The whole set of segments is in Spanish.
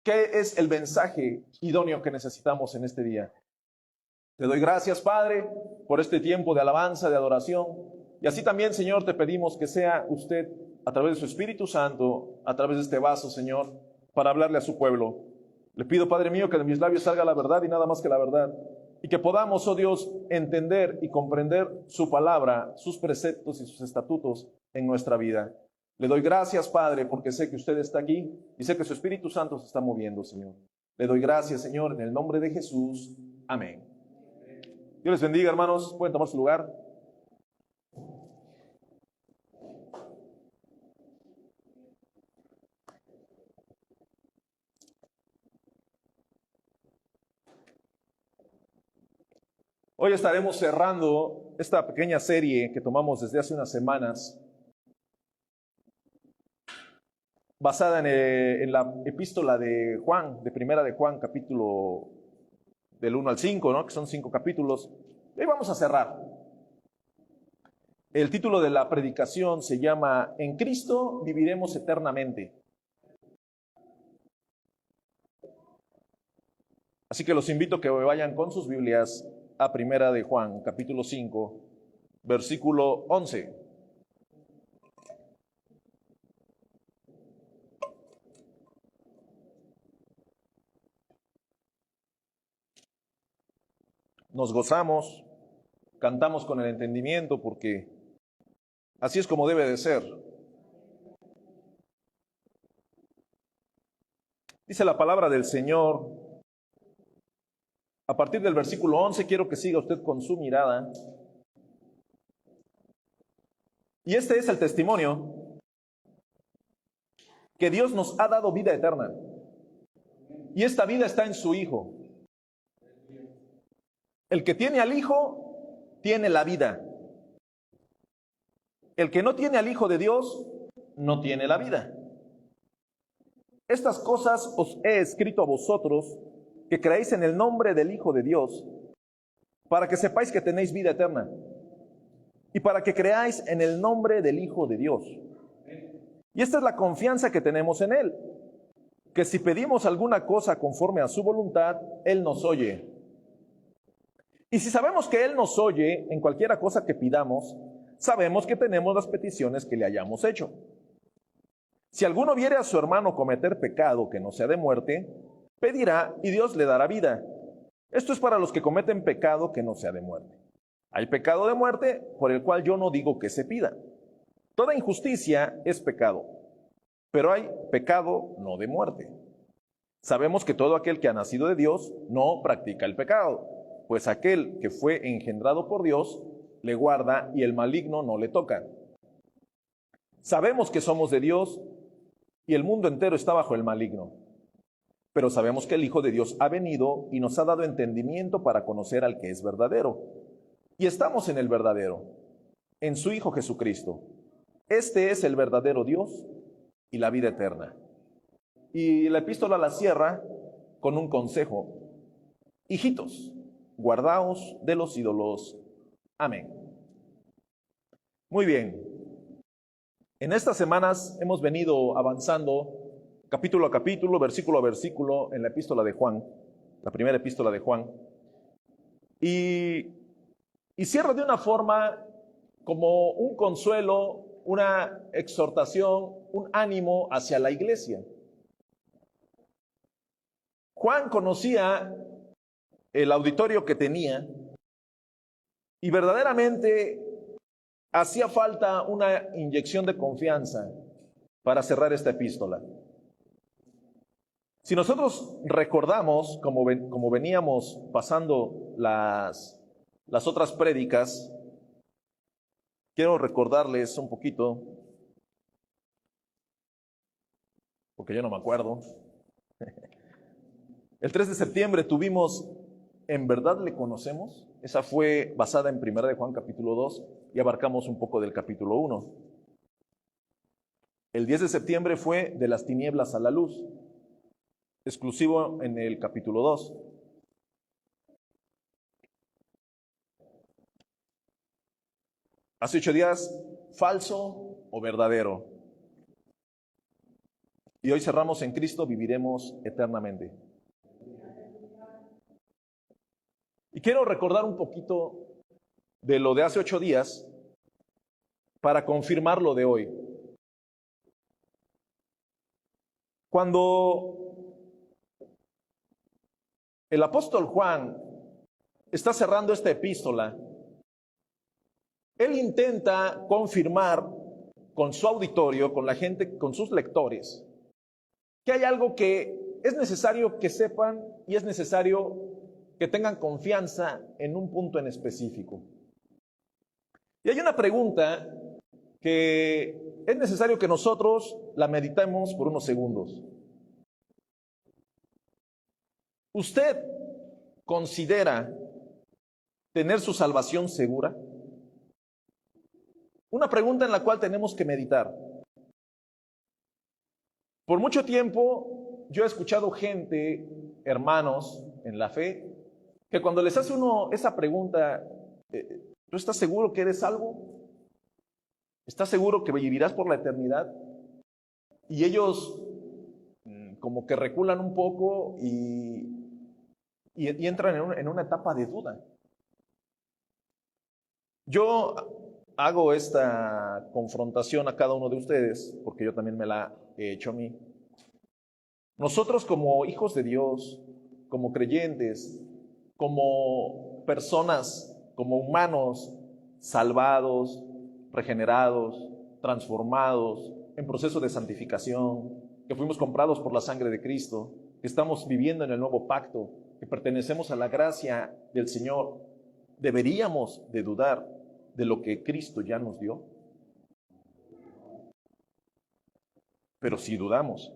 ¿Qué es el mensaje idóneo que necesitamos en este día? Te doy gracias, Padre, por este tiempo de alabanza, de adoración. Y así también, Señor, te pedimos que sea usted, a través de su Espíritu Santo, a través de este vaso, Señor, para hablarle a su pueblo. Le pido, Padre mío, que de mis labios salga la verdad y nada más que la verdad. Y que podamos, oh Dios, entender y comprender su palabra, sus preceptos y sus estatutos en nuestra vida. Le doy gracias, Padre, porque sé que usted está aquí y sé que su Espíritu Santo se está moviendo, Señor. Le doy gracias, Señor, en el nombre de Jesús. Amén. Dios les bendiga, hermanos. Pueden tomar su lugar. Hoy estaremos cerrando esta pequeña serie que tomamos desde hace unas semanas, basada en la epístola de Juan, de primera de Juan, capítulo del 1 al 5, ¿no? Que son 5 capítulos. Y vamos a cerrar. El título de la predicación se llama En Cristo viviremos eternamente. Así que los invito a que vayan con sus Biblias a primera de Juan, capítulo 5, versículo 11. Nos gozamos, cantamos con el entendimiento porque así es como debe de ser. Dice la palabra del Señor, a partir del versículo 11, quiero que siga usted con su mirada. Y este es el testimonio que Dios nos ha dado vida eterna. Y esta vida está en su Hijo. El que tiene al Hijo, tiene la vida. El que no tiene al Hijo de Dios, no tiene la vida. Estas cosas os he escrito a vosotros, que creéis en el nombre del Hijo de Dios, para que sepáis que tenéis vida eterna, y para que creáis en el nombre del Hijo de Dios. Y esta es la confianza que tenemos en Él, que si pedimos alguna cosa conforme a su voluntad, Él nos oye. Y si sabemos que Él nos oye en cualquiera cosa que pidamos, sabemos que tenemos las peticiones que le hayamos hecho. Si alguno viere a su hermano cometer pecado que no sea de muerte, pedirá y Dios le dará vida. Esto es para los que cometen pecado que no sea de muerte. Hay pecado de muerte por el cual yo no digo que se pida. Toda injusticia es pecado, pero hay pecado no de muerte. Sabemos que todo aquel que ha nacido de Dios no practica el pecado, pues aquel que fue engendrado por Dios le guarda y el maligno no le toca. Sabemos que somos de Dios y el mundo entero está bajo el maligno. Pero sabemos que el Hijo de Dios ha venido y nos ha dado entendimiento para conocer al que es verdadero. Y estamos en el verdadero, en su Hijo Jesucristo. Este es el verdadero Dios y la vida eterna. Y la epístola la cierra con un consejo. Hijitos, guardaos de los ídolos. Amén. Muy bien. En estas semanas hemos venido avanzando capítulo a capítulo, versículo a versículo en la epístola de Juan, la primera epístola de Juan. Y cierra de una forma como un consuelo, una exhortación, un ánimo hacia la iglesia. Juan conocía el auditorio que tenía y verdaderamente hacía falta una inyección de confianza para cerrar esta epístola. Si nosotros recordamos, como veníamos pasando las otras prédicas, quiero recordarles un poquito, porque yo no me acuerdo. El 3 de septiembre tuvimos ¿En verdad le conocemos? Esa fue basada en 1 de Juan capítulo 2 y abarcamos un poco del capítulo 1. El 10 de septiembre fue De las tinieblas a la luz, exclusivo en el capítulo 2. Hace 8 días, falso o verdadero. y hoy cerramos en Cristo, viviremos eternamente. Y quiero recordar un poquito de lo de hace 8 días para confirmar lo de hoy. Cuando el apóstol Juan está cerrando esta epístola, él intenta confirmar con su auditorio, con la gente, con sus lectores, que hay algo que es necesario que sepan y es necesario que tengan confianza en un punto en específico. Y hay una pregunta que es necesario que nosotros la meditemos por unos segundos. ¿Usted considera tener su salvación segura? Una pregunta en la cual tenemos que meditar. Por mucho tiempo yo he escuchado gente, hermanos en la fe, que cuando les hace uno esa pregunta, ¿tú estás seguro que eres salvo? ¿Estás seguro que vivirás por la eternidad? Y ellos como que reculan un poco y entran en una etapa de duda. Yo hago esta confrontación a cada uno de ustedes, porque yo también me la he hecho a mí. Nosotros como hijos de Dios, como creyentes, como personas, como humanos salvados, regenerados, transformados, en proceso de santificación, que fuimos comprados por la sangre de Cristo, que estamos viviendo en el nuevo pacto, que pertenecemos a la gracia del Señor, deberíamos de dudar de lo que Cristo ya nos dio. Pero si dudamos,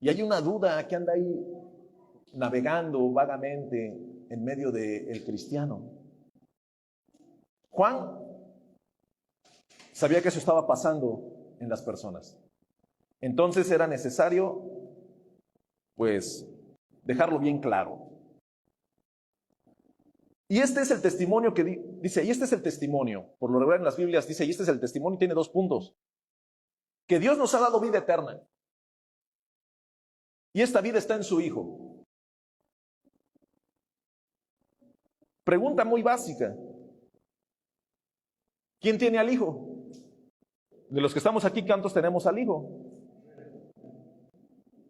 y hay una duda que anda ahí navegando vagamente en medio del cristiano. Juan sabía que eso estaba pasando en las personas. Entonces era necesario, pues, dejarlo bien claro. Y este es el testimonio que dice, y este es el testimonio, por lo regular en las Biblias dice, y este es el testimonio, y tiene 2 puntos. Que Dios nos ha dado vida eterna. Y esta vida está en su Hijo. Pregunta muy básica. ¿Quién tiene al Hijo? De los que estamos aquí, ¿cuántos tenemos al Hijo?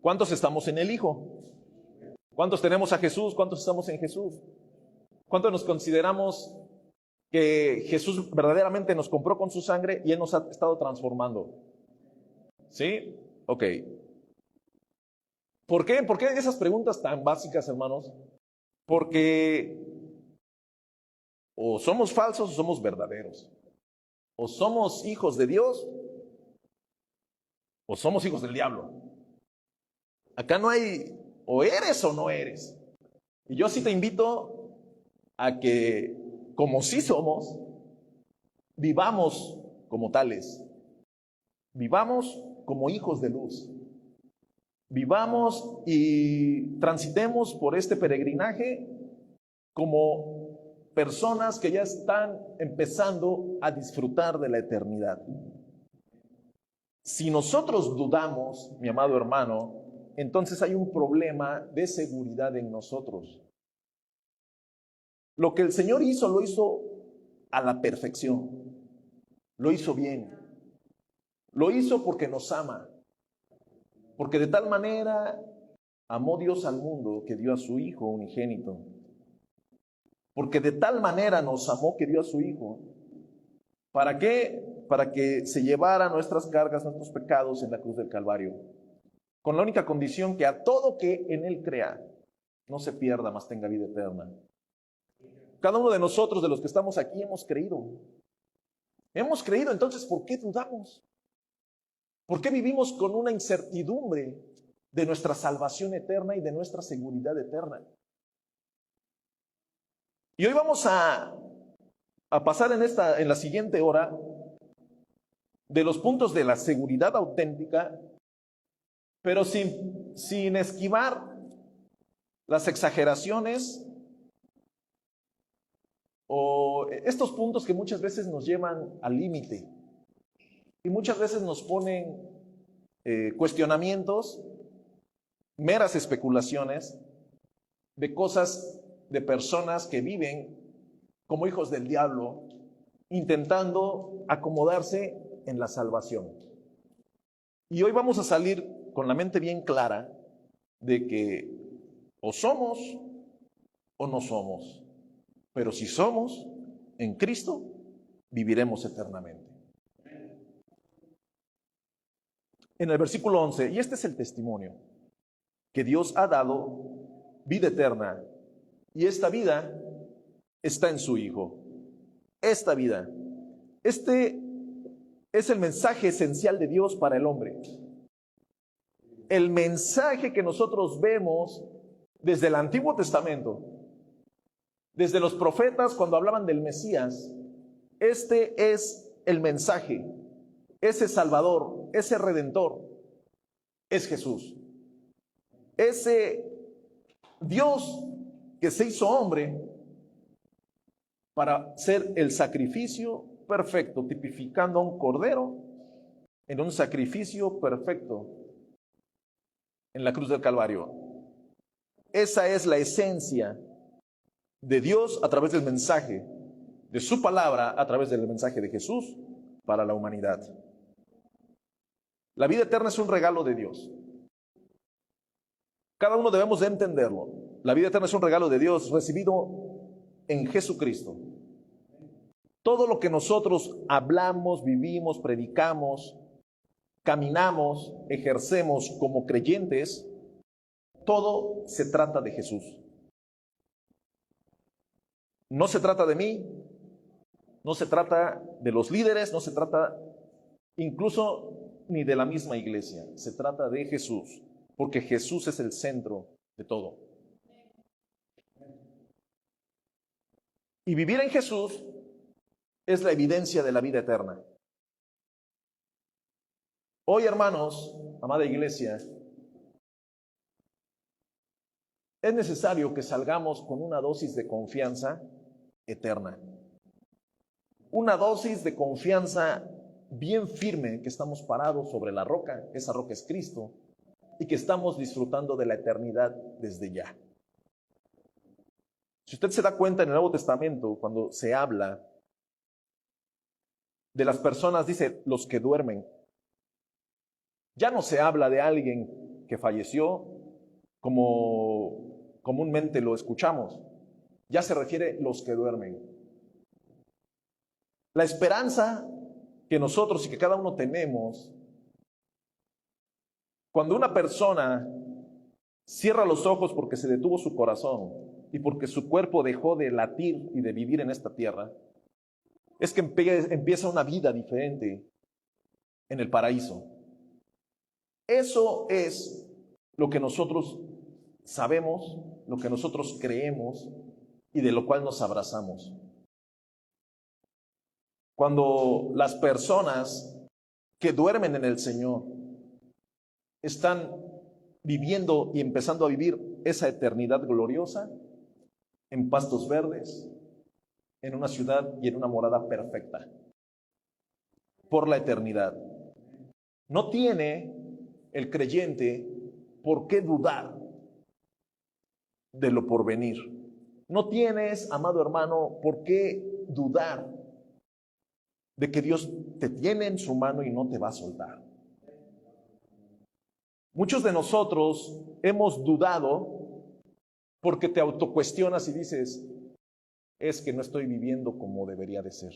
¿Cuántos estamos en el Hijo? ¿Cuántos tenemos a Jesús? ¿Cuántos estamos en Jesús? ¿Cuántos nos consideramos que Jesús verdaderamente nos compró con su sangre y Él nos ha estado transformando? ¿Sí? Ok. ¿Por qué? ¿Por qué esas preguntas tan básicas, hermanos? Porque o somos falsos o somos verdaderos. O somos hijos de Dios o somos hijos del diablo. Acá no hay o eres o no eres. Y yo sí te invito a que, como sí somos, vivamos como tales. Vivamos como hijos de luz. Vivamos y transitemos por este peregrinaje como personas que ya están empezando a disfrutar de la eternidad. Si nosotros dudamos, mi amado hermano, entonces hay un problema de seguridad en nosotros. Lo que el Señor hizo, lo hizo a la perfección. Lo hizo bien. Lo hizo porque nos ama. Porque de tal manera amó Dios al mundo que dio a su Hijo unigénito. Porque de tal manera nos amó que dio a su Hijo. ¿Para qué? Para que se llevara nuestras cargas, nuestros pecados en la cruz del Calvario. Con la única condición que a todo que en Él crea no se pierda, mas tenga vida eterna. Cada uno de nosotros, de los que estamos aquí, hemos creído. Hemos creído, entonces, ¿por qué dudamos? ¿Por qué vivimos con una incertidumbre de nuestra salvación eterna y de nuestra seguridad eterna? Y hoy vamos a pasar en la siguiente hora de los puntos de la seguridad auténtica, pero sin esquivar las exageraciones o estos puntos que muchas veces nos llevan al límite y muchas veces nos ponen cuestionamientos, meras especulaciones de cosas, de personas que viven como hijos del diablo, intentando acomodarse en la salvación. Y hoy vamos a salir con la mente bien clara de que o somos o no somos. Pero si somos en Cristo, viviremos eternamente. En el versículo 11, y este es el testimonio, que Dios ha dado vida eterna, y esta vida está en su Hijo. Esta vida. Este es el mensaje esencial de Dios para el hombre. El mensaje que nosotros vemos desde el Antiguo Testamento, desde los profetas cuando hablaban del Mesías. Este es el mensaje. Ese Salvador, ese Redentor, es Jesús. Ese Dios que se hizo hombre para ser el sacrificio perfecto, tipificando a un cordero en un sacrificio perfecto en la cruz del Calvario. Esa es la esencia de Dios a través del mensaje, de su palabra a través del mensaje de Jesús para la humanidad. La vida eterna es un regalo de Dios. Cada uno debemos de entenderlo. La vida eterna es un regalo de Dios recibido en Jesucristo. Todo lo que nosotros hablamos, vivimos, predicamos, caminamos, ejercemos como creyentes, todo se trata de Jesús. No se trata de mí, no se trata de los líderes, no se trata incluso ni de la misma iglesia. Se trata de Jesús, porque Jesús es el centro de todo. Y vivir en Jesús es la evidencia de la vida eterna. Hoy, hermanos, amada iglesia, es necesario que salgamos con una dosis de confianza eterna. Una dosis de confianza bien firme, que estamos parados sobre la roca, esa roca es Cristo, y que estamos disfrutando de la eternidad desde ya. Si usted se da cuenta en el Nuevo Testamento, cuando se habla de las personas, dice, los que duermen. Ya no se habla de alguien que falleció como comúnmente lo escuchamos. Ya se refiere a los que duermen. La esperanza que nosotros y que cada uno tenemos, cuando una persona cierra los ojos porque se detuvo su corazón y porque su cuerpo dejó de latir y de vivir en esta tierra, es que empieza una vida diferente en el paraíso. Eso es lo que nosotros sabemos, lo que nosotros creemos y de lo cual nos abrazamos. Cuando las personas que duermen en el Señor están viviendo y empezando a vivir esa eternidad gloriosa en pastos verdes, en una ciudad y en una morada perfecta, por la eternidad. No tiene el creyente por qué dudar de lo porvenir. No tienes, amado hermano, por qué dudar de que Dios te tiene en su mano y no te va a soltar. Muchos de nosotros hemos dudado porque te autocuestionas y dices, es que no estoy viviendo como debería de ser.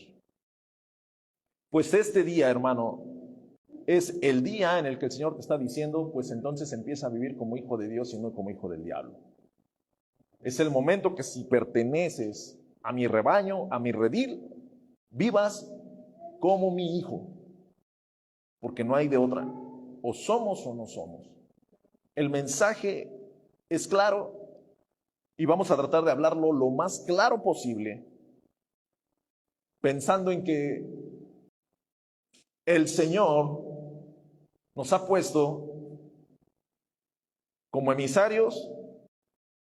Pues este día, hermano, es el día en el que el Señor te está diciendo, pues entonces empieza a vivir como hijo de Dios y no como hijo del diablo. Es el momento que si perteneces a mi rebaño, a mi redil, vivas como mi hijo, porque no hay de otra. O somos o no somos. El mensaje es claro y vamos a tratar de hablarlo lo más claro posible, pensando en que el Señor nos ha puesto como emisarios,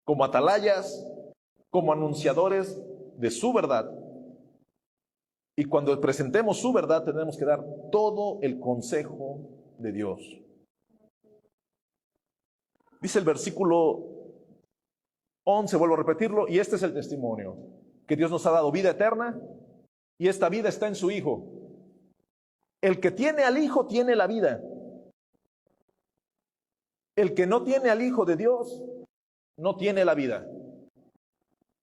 como atalayas, como anunciadores de su verdad. Y cuando presentemos su verdad tenemos que dar todo el consejo de Dios. Dice el versículo 11, vuelvo a repetirlo, y este es el testimonio, que Dios nos ha dado vida eterna, y esta vida está en su Hijo. El que tiene al Hijo tiene la vida. El que no tiene al Hijo de Dios no tiene la vida.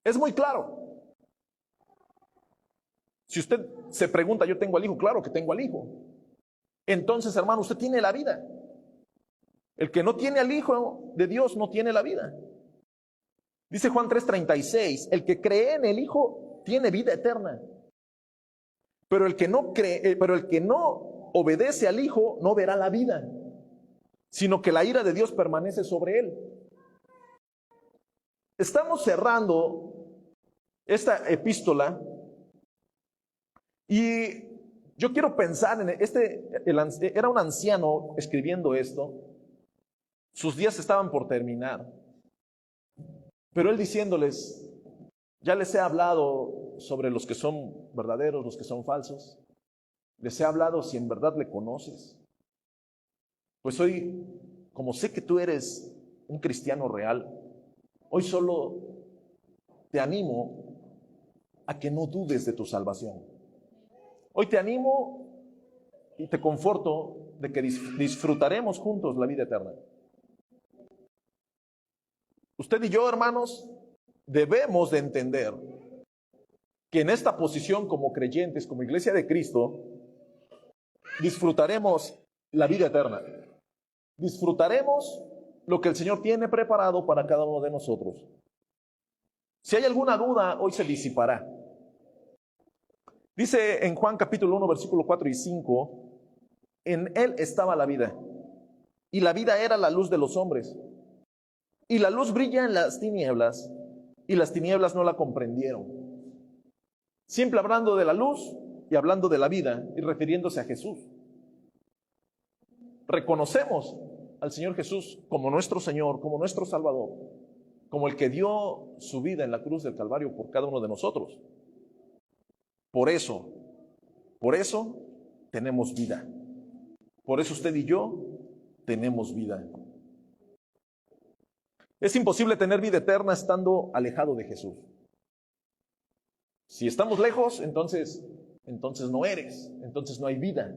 Es muy claro. Si usted se pregunta, yo tengo al Hijo, claro que tengo al Hijo. Entonces, hermano, usted tiene la vida. El que no tiene al Hijo de Dios no tiene la vida. Dice Juan 3:36, el que cree en el Hijo tiene vida eterna. Pero el que no cree, pero el que no obedece al Hijo no verá la vida, sino que la ira de Dios permanece sobre él. Estamos cerrando esta epístola y yo quiero pensar en era un anciano escribiendo esto. Sus días estaban por terminar, pero él diciéndoles, ya les he hablado sobre los que son verdaderos, los que son falsos. Les he hablado si en verdad le conoces. Pues hoy, como sé que tú eres un cristiano real, hoy solo te animo a que no dudes de tu salvación. Hoy te animo y te conforto de que disfrutaremos juntos la vida eterna. Usted y yo, hermanos, debemos de entender que en esta posición como creyentes, como iglesia de Cristo, disfrutaremos la vida eterna. Disfrutaremos lo que el Señor tiene preparado para cada uno de nosotros. Si hay alguna duda, hoy se disipará. Dice en Juan capítulo 1, versículo 4 y 5, en Él estaba la vida, y la vida era la luz de los hombres. Y la luz brilla en las tinieblas, y las tinieblas no la comprendieron. Siempre hablando de la luz y hablando de la vida, y refiriéndose a Jesús. Reconocemos al Señor Jesús como nuestro Señor, como nuestro Salvador, como el que dio su vida en la cruz del Calvario por cada uno de nosotros. Por eso tenemos vida. Por eso usted y yo tenemos vida. Es imposible tener vida eterna estando alejado de Jesús. Si estamos lejos, entonces no eres, entonces no hay vida.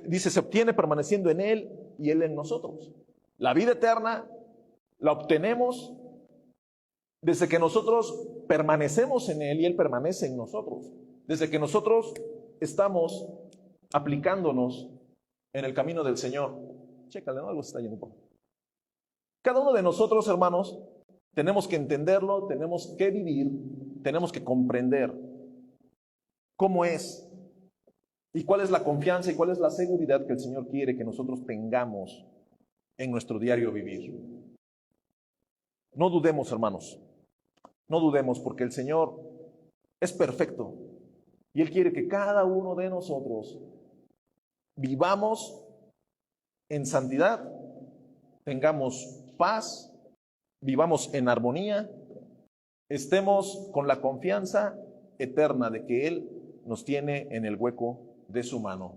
Dice, se obtiene permaneciendo en Él y Él en nosotros. La vida eterna la obtenemos desde que nosotros permanecemos en Él y Él permanece en nosotros. Desde que nosotros estamos aplicándonos en el camino del Señor. Chécale, ¿no? Algo se está yendo por. Cada uno de nosotros, hermanos, tenemos que entenderlo, tenemos que vivir, tenemos que comprender cómo es y cuál es la confianza y cuál es la seguridad que el Señor quiere que nosotros tengamos en nuestro diario vivir. No dudemos, hermanos, no dudemos, porque el Señor es perfecto y Él quiere que cada uno de nosotros vivamos en santidad, tengamos paz, vivamos en armonía, estemos con la confianza eterna de que Él nos tiene en el hueco de su mano.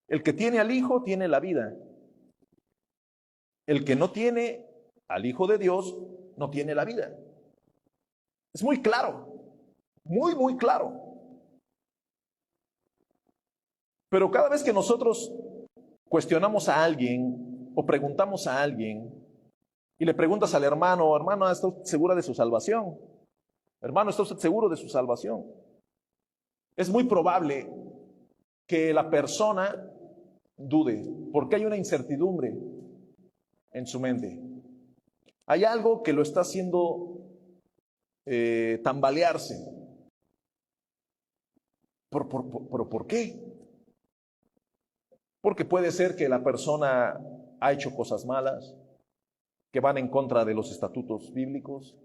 El que tiene al Hijo tiene la vida. El que no tiene al Hijo de Dios no tiene la vida. Es muy claro, muy, muy claro. Pero cada vez que nosotros cuestionamos a alguien o preguntamos a alguien y le preguntas al hermano, hermano, ¿está usted segura de su salvación? Hermano, ¿está usted seguro de su salvación? Es muy probable que la persona dude, porque hay una incertidumbre en su mente. Hay algo que lo está haciendo tambalearse. ¿Pero por qué? Porque puede ser que la persona ha hecho cosas malas, que van en contra de los estatutos bíblicos.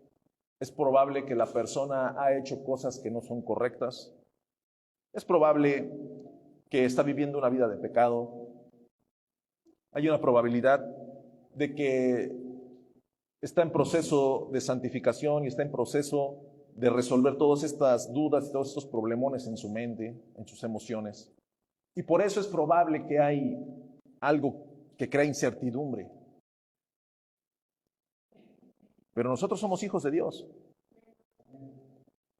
Es probable que la persona ha hecho cosas que no son correctas. Es probable que está viviendo una vida de pecado. Hay una probabilidad de que está en proceso de santificación y está en proceso de resolver todas estas dudas y todos estos problemones en su mente, en sus emociones. Y por eso es probable que hay algo que crea incertidumbre. Pero nosotros somos hijos de Dios.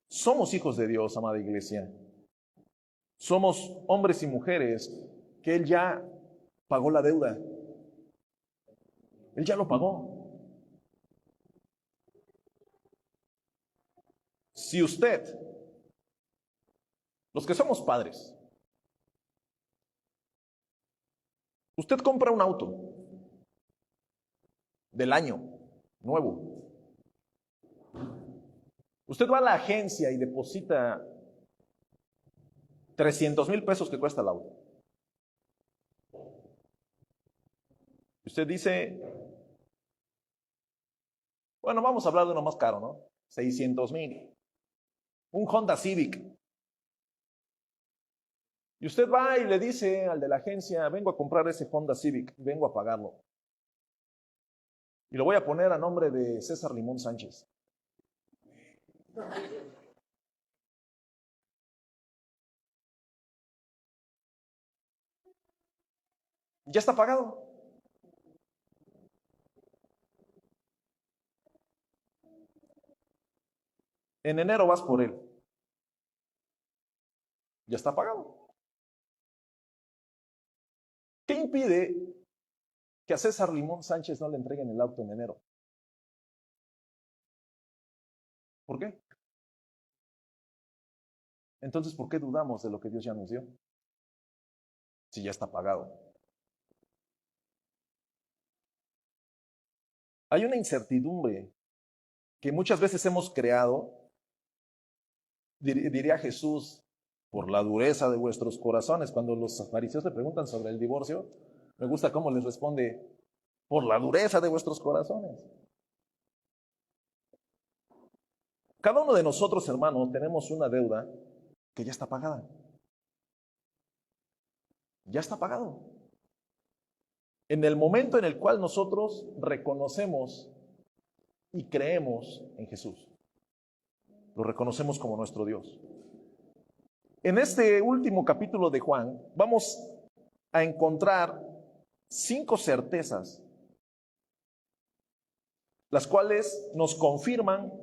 Somos hijos de Dios, amada iglesia. Somos hombres y mujeres que Él ya pagó la deuda. Él ya lo pagó. Si usted, los que somos padres, usted compra un auto del año nuevo. Usted va a la agencia y deposita 300,000 pesos que cuesta el auto. Usted dice, bueno, vamos a hablar de uno más caro, ¿no? 600,000. Un Honda Civic. Y usted va y le dice al de la agencia, vengo a comprar ese Honda Civic, vengo a pagarlo. Y lo voy a poner a nombre de César Limón Sánchez. Ya está pagado. En enero vas por él. Ya está pagado. ¿Qué impide que a César Limón Sánchez no le entreguen el auto en enero? ¿Por qué? Entonces, ¿por qué dudamos de lo que Dios ya nos dio? Si ya está pagado. Hay una incertidumbre que muchas veces hemos creado, diría Jesús, por la dureza de vuestros corazones. Cuando los fariseos le preguntan sobre el divorcio, me gusta cómo les responde, por la dureza de vuestros corazones. Cada uno de nosotros, hermanos, tenemos una deuda que ya está pagada. Ya está pagado. En el momento en el cual nosotros reconocemos y creemos en Jesús, lo reconocemos como nuestro Dios. En este último capítulo de Juan, vamos a encontrar 5 certezas, las cuales nos confirman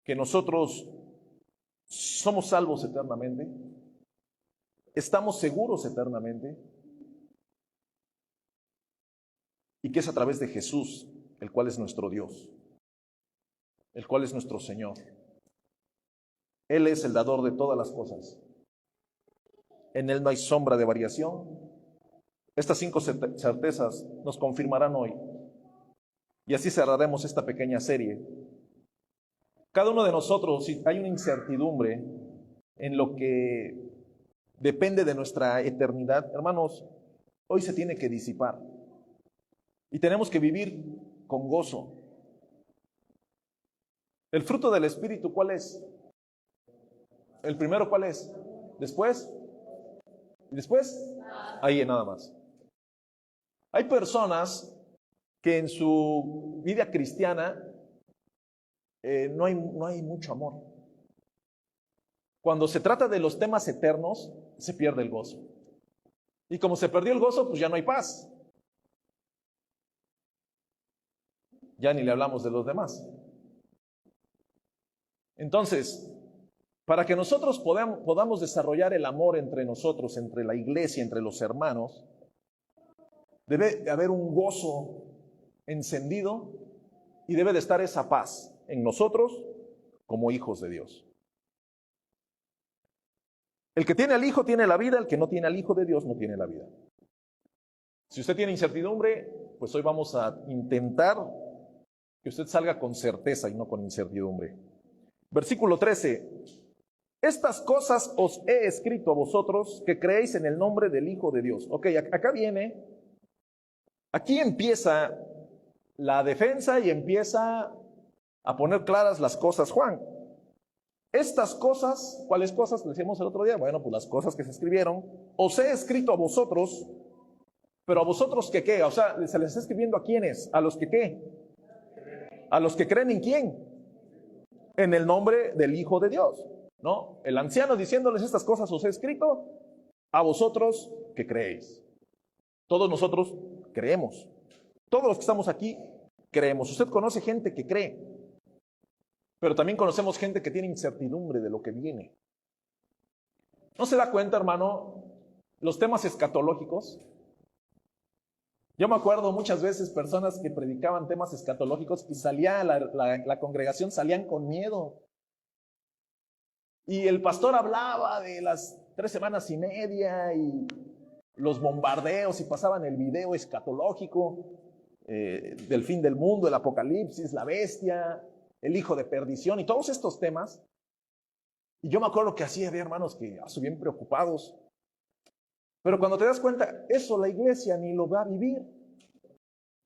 que nosotros somos salvos eternamente, estamos seguros eternamente, y que es a través de Jesús, el cual es nuestro Dios, el cual es nuestro Señor. Él es el dador de todas las cosas. En Él no hay sombra de variación. Estas 5 certezas nos confirmarán hoy. Y así cerraremos esta pequeña serie. Cada uno de nosotros, si hay una incertidumbre en lo que depende de nuestra eternidad, hermanos, hoy se tiene que disipar. Y tenemos que vivir con gozo. El fruto del Espíritu, ¿cuál es? El primero, ¿cuál es? Después. ¿Y después? Ahí nada más. Hay personas que en su vida cristiana no hay mucho amor. Cuando se trata de los temas eternos, se pierde el gozo. Y como se perdió el gozo, pues ya no hay paz. Ya ni le hablamos de los demás. Entonces, para que nosotros podamos desarrollar el amor entre nosotros, entre la iglesia, entre los hermanos, debe de haber un gozo encendido y debe de estar esa paz en nosotros como hijos de Dios. El que tiene al Hijo tiene la vida, el que no tiene al Hijo de Dios no tiene la vida. Si usted tiene incertidumbre, pues hoy vamos a intentar que usted salga con certeza y no con incertidumbre. Versículo 13. Estas cosas os he escrito a vosotros que creéis en el nombre del Hijo de Dios. Ok, acá viene, aquí empieza la defensa y empieza a poner claras las cosas Juan. Estas cosas, ¿cuáles cosas? Le decíamos el otro día, bueno, pues las cosas que se escribieron, os he escrito a vosotros, pero a vosotros que qué, o sea, se les está escribiendo a quiénes, a los que qué, a los que creen en quién, en el nombre del Hijo de Dios, ¿no? El anciano diciéndoles estas cosas os he escrito a vosotros que creéis. Todos nosotros creemos. Todos los que estamos aquí creemos. Usted conoce gente que cree, pero también conocemos gente que tiene incertidumbre de lo que viene. ¿No se da cuenta, hermano, los temas escatológicos? Yo me acuerdo muchas veces personas que predicaban temas escatológicos y salía la congregación, salían con miedo. Y el pastor hablaba de las 3 semanas y media y los bombardeos y pasaban el video escatológico del fin del mundo, el apocalipsis, la bestia, el hijo de perdición y todos estos temas. Y yo me acuerdo que así había hermanos que bien preocupados. Pero cuando te das cuenta, eso la iglesia ni lo va a vivir.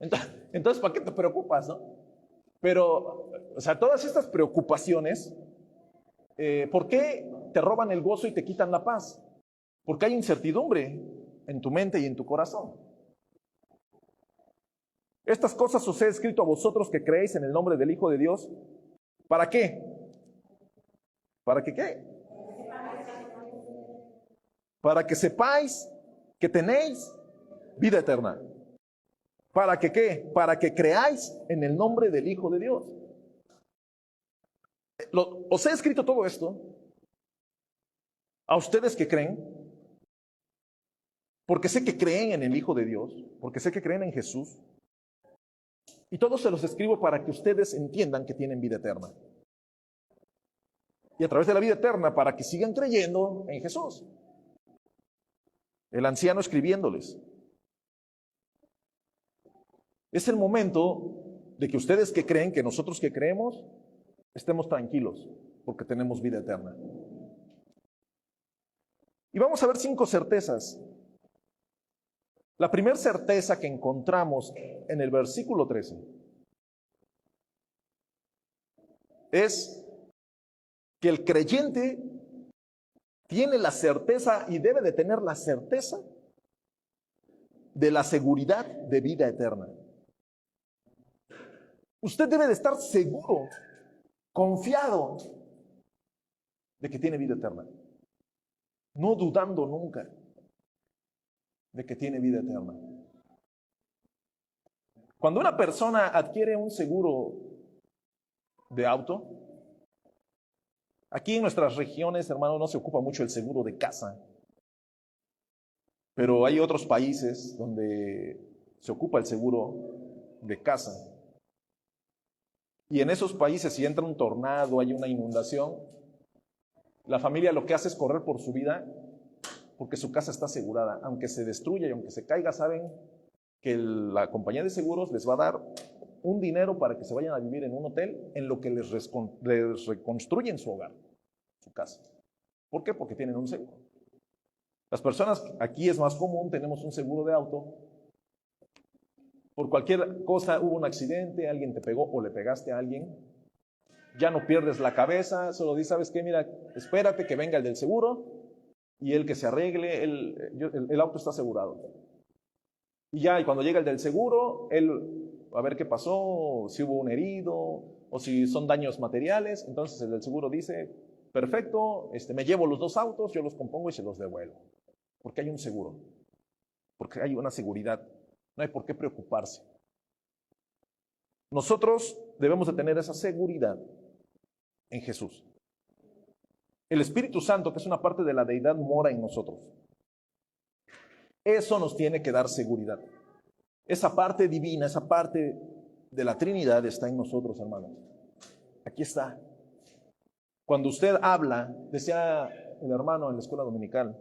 Entonces, ¿para qué te preocupas, no? Pero, o sea, todas estas preocupaciones, ¿por qué te roban el gozo y te quitan la paz? Porque hay incertidumbre en tu mente y en tu corazón. Estas cosas os he escrito a vosotros que creéis en el nombre del Hijo de Dios. ¿Para qué? ¿Para que qué? Para que sepáis que tenéis vida eterna. ¿Para que qué? Para que creáis en el nombre del Hijo de Dios. Os he escrito todo esto a ustedes que creen, porque sé que creen en el Hijo de Dios, porque sé que creen en Jesús, y todo se los escribo para que ustedes entiendan que tienen vida eterna. Y a través de la vida eterna, para que sigan creyendo en Jesús. El anciano escribiéndoles. Es el momento de que ustedes que creen, que nosotros que creemos, estemos tranquilos, porque tenemos vida eterna. Y vamos a ver 5 certezas. La primera certeza que encontramos en el versículo 13 es que el creyente tiene la certeza y debe de tener la certeza de la seguridad de vida eterna. Usted debe de estar seguro, confiado de que tiene vida eterna, no dudando nunca de que tiene vida eterna. Cuando una persona adquiere un seguro de auto, aquí en nuestras regiones, hermano, no se ocupa mucho el seguro de casa, pero hay otros países donde se ocupa el seguro de casa. Y en esos países, si entra un tornado, hay una inundación, la familia lo que hace es correr por su vida porque su casa está asegurada. Aunque se destruya y aunque se caiga, saben que la compañía de seguros les va a dar un dinero para que se vayan a vivir en un hotel en lo que les reconstruyen su hogar, su casa. ¿Por qué? Porque tienen un seguro. Las personas, aquí es más común, tenemos un seguro de auto. Por cualquier cosa, hubo un accidente, alguien te pegó o le pegaste a alguien, ya no pierdes la cabeza, solo dices, ¿sabes qué? Mira, espérate que venga el del seguro y el que se arregle, el auto está asegurado. Y ya, y cuando llega el del seguro, él a ver qué pasó, si hubo un herido o si son daños materiales, entonces el del seguro dice, perfecto, me llevo los 2 autos, yo los compongo y se los devuelvo. Porque hay un seguro, porque hay una seguridad, no hay por qué preocuparse. Nosotros debemos de tener esa seguridad en Jesús. El Espíritu Santo, que es una parte de la deidad, mora en nosotros. Eso nos tiene que dar seguridad. Esa parte divina, esa parte de la Trinidad está en nosotros, hermanos. Aquí está. Cuando usted habla, decía el hermano en la escuela dominical,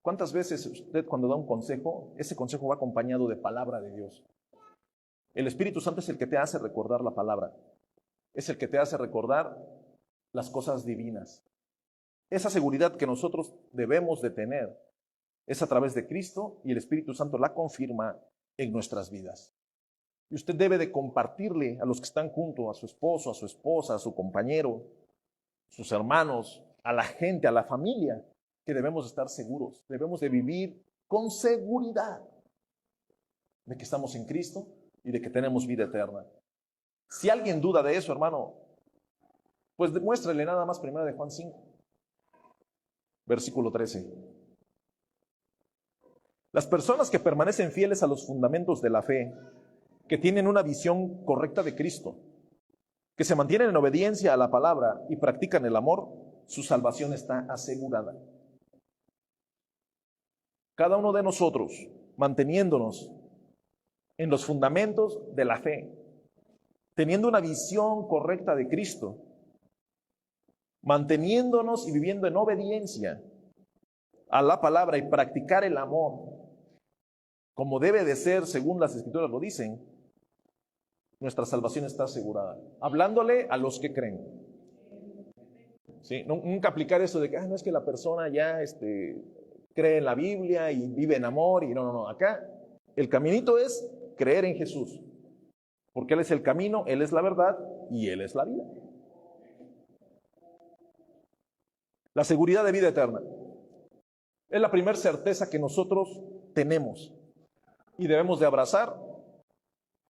¿cuántas veces usted cuando da un consejo, ese consejo va acompañado de palabra de Dios? El Espíritu Santo es el que te hace recordar la palabra. Es el que te hace recordar las cosas divinas. Esa seguridad que nosotros debemos de tener es a través de Cristo y el Espíritu Santo la confirma en nuestras vidas. Y usted debe de compartirle a los que están junto, a su esposo, a su esposa, a su compañero, sus hermanos, a la gente, a la familia, que debemos estar seguros, debemos de vivir con seguridad de que estamos en Cristo y de que tenemos vida eterna. Si alguien duda de eso, hermano, pues demuéstrele nada más 1 de Juan 5, versículo 13. Las personas que permanecen fieles a los fundamentos de la fe, que tienen una visión correcta de Cristo, que se mantienen en obediencia a la palabra y practican el amor, su salvación está asegurada. Cada uno de nosotros, manteniéndonos en los fundamentos de la fe, teniendo una visión correcta de Cristo, manteniéndonos y viviendo en obediencia a la palabra y practicar el amor, como debe de ser según las Escrituras lo dicen, nuestra salvación está asegurada. Hablándole a los que creen. ¿Sí? Nunca aplicar eso de que no es que la persona ya cree en la Biblia y vive en amor. Y no. Acá el caminito es creer en Jesús. Porque Él es el camino, Él es la verdad y Él es la vida. La seguridad de vida eterna es la primera certeza que nosotros tenemos y debemos de abrazar,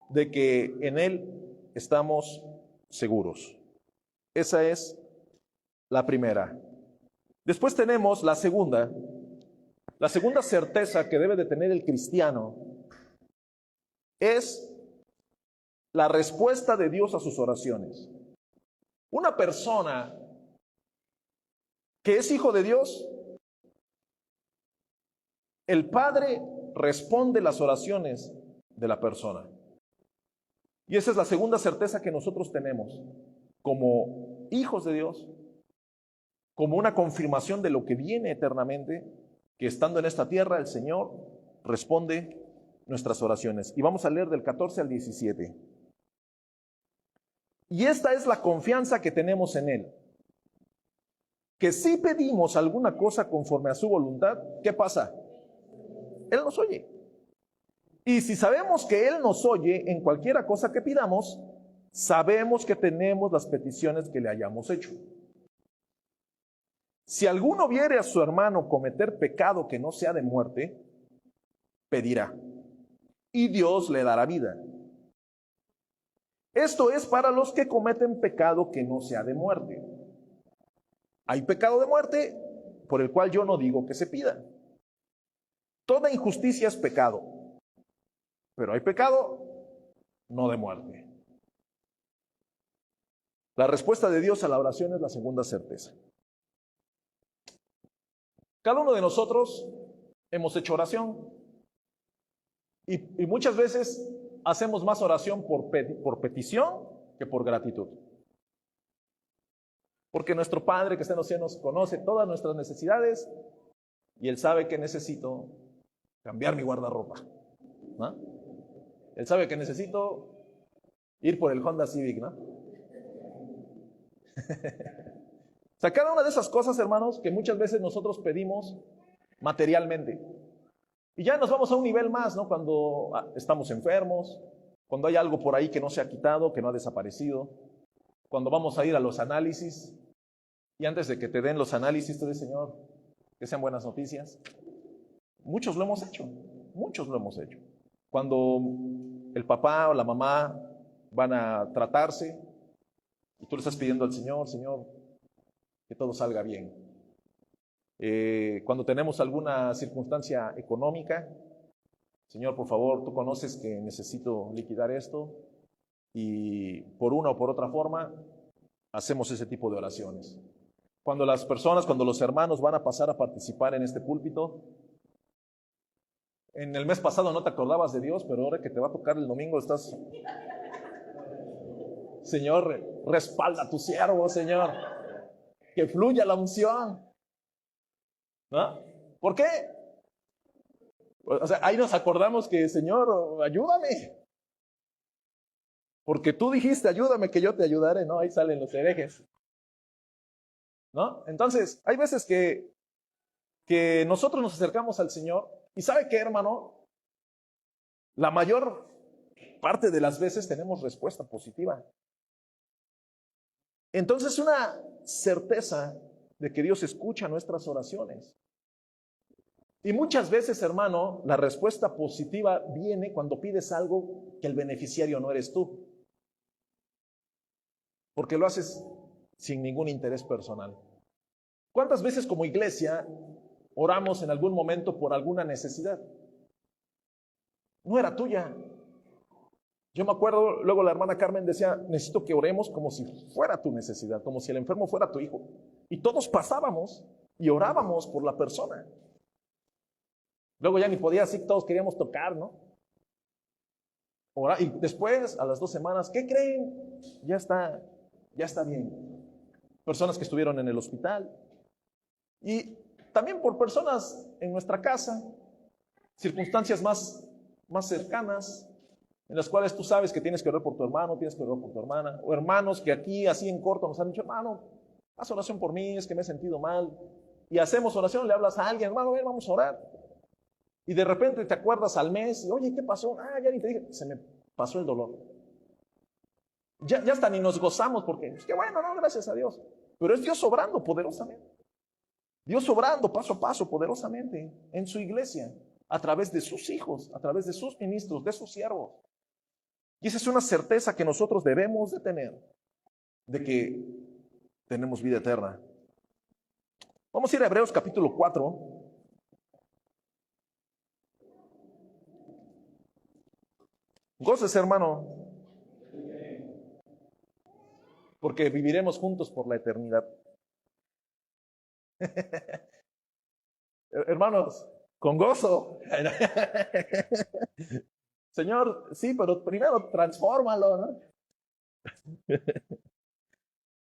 de que en Él estamos seguros. Esa es la primera. Después tenemos la segunda certeza que debe de tener el cristiano es la respuesta de Dios a sus oraciones. Una persona que es hijo de Dios, el Padre responde las oraciones de la persona. Y esa es la segunda certeza que nosotros tenemos como hijos de Dios, como una confirmación de lo que viene eternamente, que estando en esta tierra el Señor responde nuestras oraciones. Y vamos a leer del 14 al 17. Y esta es la confianza que tenemos en Él, que si pedimos alguna cosa conforme a su voluntad, ¿qué pasa? Él nos oye. Y si sabemos que Él nos oye en cualquiera cosa que pidamos, sabemos que tenemos las peticiones que le hayamos hecho. Si alguno viere a su hermano cometer pecado que no sea de muerte, pedirá, y Dios le dará vida. Esto es para los que cometen pecado que no sea de muerte. Hay pecado de muerte por el cual yo no digo que se pida. Toda injusticia es pecado, pero hay pecado no de muerte. La respuesta de Dios a la oración es la segunda certeza. Cada uno de nosotros hemos hecho oración y muchas veces hacemos más oración por petición que por gratitud. Porque nuestro Padre que está en los cielos conoce todas nuestras necesidades y Él sabe que necesito cambiar mi guardarropa, ¿no? Él sabe que necesito ir por el Honda Civic, ¿no? O sea, cada una de esas cosas, hermanos, que muchas veces nosotros pedimos materialmente. Y ya nos vamos a un nivel más, ¿no? Cuando estamos enfermos, cuando hay algo por ahí que no se ha quitado, que no ha desaparecido, cuando vamos a ir a los análisis, y antes de que te den los análisis, tú dices, Señor, que sean buenas noticias. Muchos lo hemos hecho, muchos lo hemos hecho. Cuando el papá o la mamá van a tratarse, y tú le estás pidiendo al Señor, Señor, que todo salga bien. Cuando tenemos alguna circunstancia económica, Señor, por favor, tú conoces que necesito liquidar esto, y por una o por otra forma, hacemos ese tipo de oraciones. Cuando las personas, cuando los hermanos van a pasar a participar en este púlpito, en el mes pasado no te acordabas de Dios, pero ahora que te va a tocar el domingo estás, Señor, respalda a tu siervo, Señor, que fluya la unción, ¿no? ¿Por qué? O sea, ahí nos acordamos que, Señor, ayúdame, porque tú dijiste, ayúdame que yo te ayudaré, ¿no? Ahí salen los herejes, ¿no? Entonces, hay veces que nosotros nos acercamos al Señor, y ¿sabe qué, hermano? La mayor parte de las veces tenemos respuesta positiva. Entonces, una certeza de que Dios escucha nuestras oraciones. Y muchas veces, hermano, la respuesta positiva viene cuando pides algo que el beneficiario no eres tú, porque lo haces sin ningún interés personal. ¿Cuántas veces como iglesia oramos en algún momento por alguna necesidad? no era tuya. Yo me acuerdo, luego la hermana Carmen decía, necesito que oremos como si fuera tu necesidad, como si el enfermo fuera tu hijo. Y todos pasábamos y orábamos por la persona. Luego ya ni podía así, todos queríamos tocar, ¿no? Y después, a las 2 semanas, ¿qué creen? Ya está bien. Personas que estuvieron en el hospital. Y también por personas en nuestra casa, circunstancias más cercanas, en las cuales tú sabes que tienes que orar por tu hermano, tienes que orar por tu hermana, o hermanos que aquí así en corto nos han dicho, hermano, haz oración por mí, es que me he sentido mal. Y hacemos oración, le hablas a alguien, hermano, ven, vamos a orar. Y de repente te acuerdas al mes, y, oye, ¿qué pasó? Ya ni te dije, se me pasó el dolor. Ya hasta ni nos gozamos porque, es que bueno, no, gracias a Dios. Pero es Dios obrando poderosamente. Dios obrando paso a paso poderosamente en su iglesia, a través de sus hijos, a través de sus ministros, de sus siervos. Y esa es una certeza que nosotros debemos de tener, de que tenemos vida eterna. Vamos a ir a Hebreos capítulo 4. Gócese, hermano, porque viviremos juntos por la eternidad. Hermanos, con gozo. Señor, sí, pero primero transfórmalo, ¿no?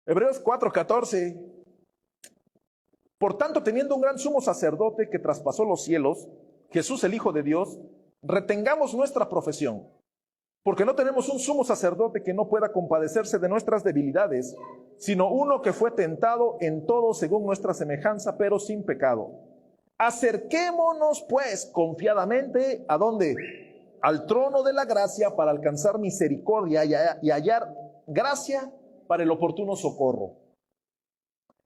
Hebreos 4:14. Por tanto, teniendo un gran sumo sacerdote que traspasó los cielos, Jesús el Hijo de Dios, retengamos nuestra profesión, porque no tenemos un sumo sacerdote que no pueda compadecerse de nuestras debilidades, sino uno que fue tentado en todo según nuestra semejanza, pero sin pecado. Acerquémonos pues confiadamente, ¿a dónde? Al trono de la gracia para alcanzar misericordia y hallar gracia para el oportuno socorro.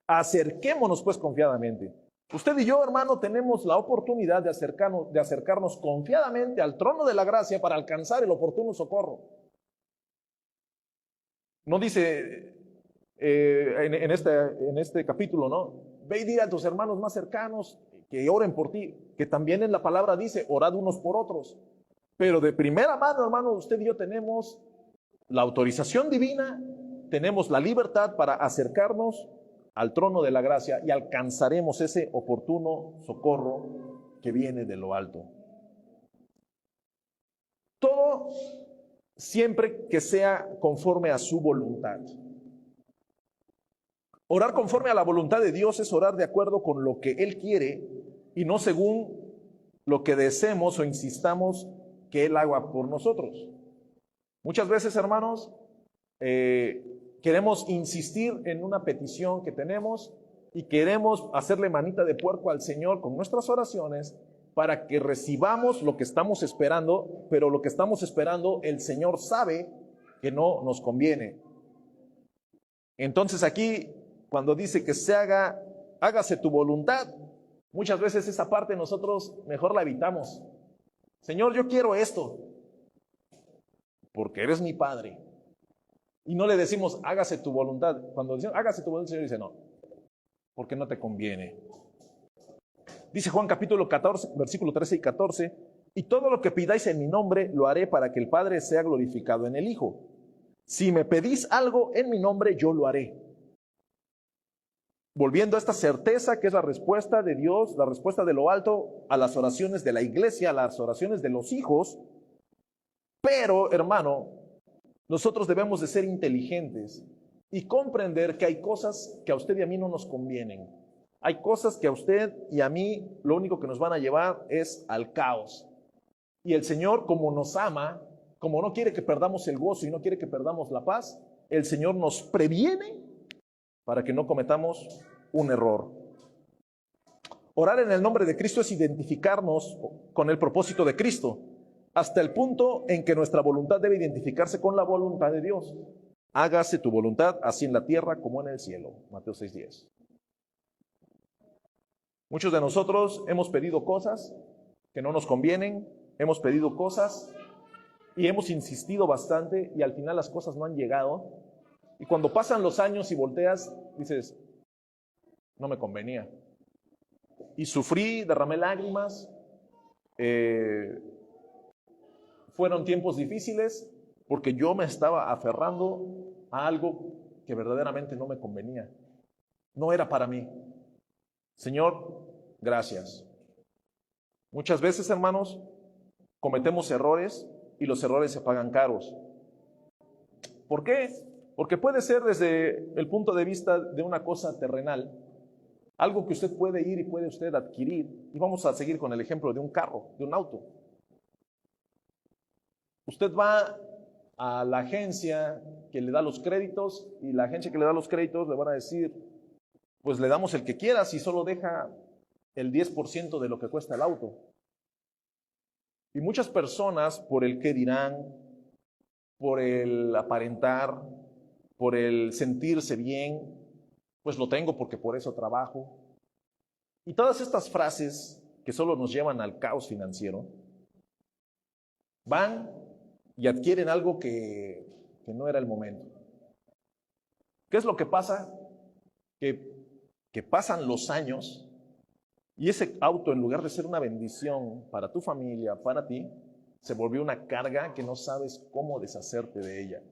Acerquémonos pues confiadamente. Usted y yo, hermano, tenemos la oportunidad de acercarnos confiadamente al trono de la gracia para alcanzar el oportuno socorro. No dice en este capítulo, ¿no? Ve y dile a tus hermanos más cercanos que oren por ti, que también en la palabra dice, orad unos por otros. Pero de primera mano, hermano, usted y yo tenemos la autorización divina, tenemos la libertad para acercarnos al trono de la gracia y alcanzaremos ese oportuno socorro que viene de lo alto. Todo siempre que sea conforme a su voluntad. Orar conforme a la voluntad de Dios es orar de acuerdo con lo que Él quiere y no según lo que deseemos o insistamos que Él haga por nosotros. Muchas veces, hermanos, queremos insistir en una petición que tenemos y queremos hacerle manita de puerco al Señor con nuestras oraciones para que recibamos lo que estamos esperando, pero lo que estamos esperando el Señor sabe que no nos conviene. Entonces aquí, cuando dice que hágase tu voluntad, muchas veces esa parte nosotros mejor la evitamos. Señor, yo quiero esto, porque eres mi Padre. Y no le decimos, hágase tu voluntad. Cuando decimos, hágase tu voluntad, el Señor dice, no, porque no te conviene. Dice Juan capítulo 14, versículo 13 y 14, y todo lo que pidáis en mi nombre, lo haré para que el Padre sea glorificado en el Hijo. Si me pedís algo en mi nombre, yo lo haré. Volviendo a esta certeza que es la respuesta de Dios, la respuesta de lo alto a las oraciones de la iglesia, a las oraciones de los hijos. Pero, hermano, nosotros debemos de ser inteligentes y comprender que hay cosas que a usted y a mí no nos convienen. Hay cosas que a usted y a mí lo único que nos van a llevar es al caos. Y el Señor, como nos ama, como no quiere que perdamos el gozo y no quiere que perdamos la paz, el Señor nos previene para que no cometamos un error. Orar en el nombre de Cristo es identificarnos con el propósito de Cristo, hasta el punto en que nuestra voluntad debe identificarse con la voluntad de Dios. Hágase tu voluntad, así en la tierra como en el cielo. Mateo 6:10. Muchos de nosotros hemos pedido cosas que no nos convienen, hemos pedido cosas y hemos insistido bastante y al final las cosas no han llegado. Y cuando pasan los años y volteas, dices, no me convenía. Y sufrí, derramé lágrimas, Fueron tiempos difíciles porque yo me estaba aferrando a algo que verdaderamente no me convenía. No era para mí. Señor, gracias. Muchas veces, hermanos, cometemos errores y los errores se pagan caros. ¿Por qué? Porque puede ser desde el punto de vista de una cosa terrenal, algo que usted puede ir y puede usted adquirir. Y vamos a seguir con el ejemplo de un carro, de un auto. Usted va a la agencia que le da los créditos y la agencia que le da los créditos le van a decir, pues le damos el que quiera si solo deja el 10% de lo que cuesta el auto. Y muchas personas, por el qué dirán, por el aparentar, por el sentirse bien, pues lo tengo porque por eso trabajo. Y todas estas frases que solo nos llevan al caos financiero, van y adquieren algo que no era el momento. ¿Qué es lo que pasa? Que pasan los años y ese auto, en lugar de ser una bendición para tu familia, para ti, se volvió una carga que no sabes cómo deshacerte de ella.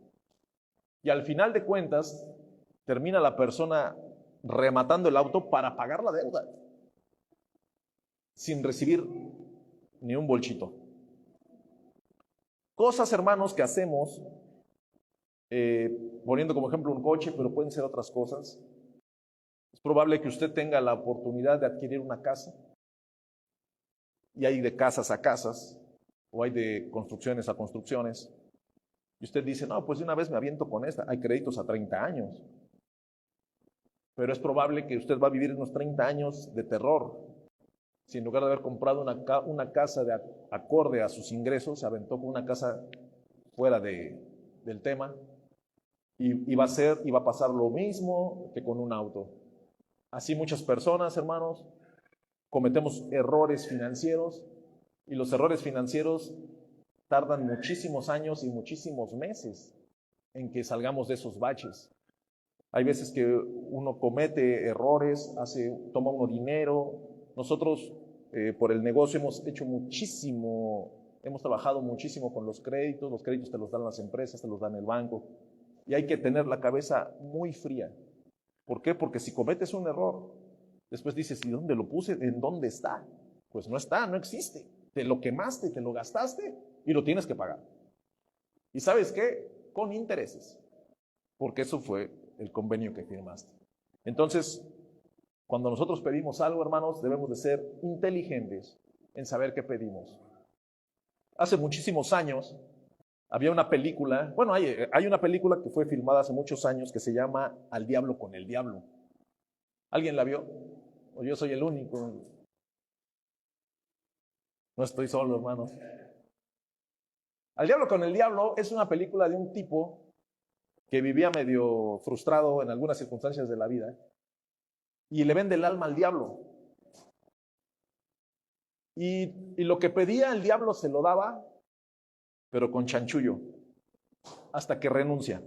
Y al final de cuentas, termina la persona rematando el auto para pagar la deuda, sin recibir ni un bolchito. Cosas, hermanos, que hacemos, poniendo como ejemplo un coche, pero pueden ser otras cosas. Es probable que usted tenga la oportunidad de adquirir una casa, y hay de casas a casas, o hay de construcciones a construcciones, y usted dice, no, pues de una vez me aviento con esta, hay créditos a 30 años, pero es probable que usted va a vivir unos 30 años de terror, si en lugar de haber comprado una casa de acorde a sus ingresos, se aventó con una casa fuera del tema, y va a pasar lo mismo que con un auto. Así muchas personas, hermanos, cometemos errores financieros, y los errores financieros tardan muchísimos años y muchísimos meses en que salgamos de esos baches. Hay veces que uno comete errores, toma uno dinero. Nosotros por el negocio hemos trabajado muchísimo con los créditos te los dan las empresas, te los dan el banco, y hay que tener la cabeza muy fría. ¿Por qué? Porque si cometes un error, después dices, ¿y dónde lo puse? ¿En dónde está? Pues no está, no existe. Te lo quemaste, te lo gastaste y lo tienes que pagar. ¿Y sabes qué? Con intereses, porque eso fue el convenio que firmaste. Entonces, cuando nosotros pedimos algo, hermanos, debemos de ser inteligentes en saber qué pedimos. Hace muchísimos años había una película, bueno, hay una película que fue filmada hace muchos años que se llama Al diablo con el diablo. ¿Alguien la vio? ¿O yo soy el único? No estoy solo, hermano. Al diablo con el diablo es una película de un tipo que vivía medio frustrado en algunas circunstancias de la vida y le vende el alma al diablo. Y lo que pedía el diablo se lo daba, pero con chanchullo, hasta que renuncia.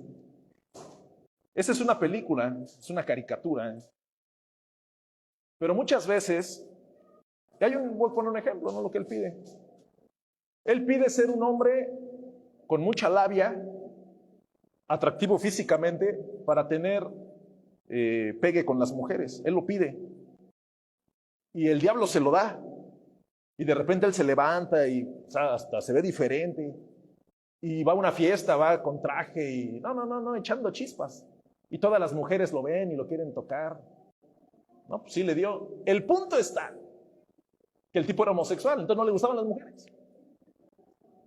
Esa es una película, es una caricatura. Pero muchas veces, voy a poner un ejemplo, ¿no? Lo que él pide. Él pide ser un hombre con mucha labia, atractivo físicamente, para tener pegue con las mujeres. Él lo pide. Y el diablo se lo da. Y de repente él se levanta y hasta se ve diferente. Y va a una fiesta, va con traje y no, echando chispas. Y todas las mujeres lo ven y lo quieren tocar. No, pues sí le dio. El punto está que el tipo era homosexual, entonces no le gustaban las mujeres.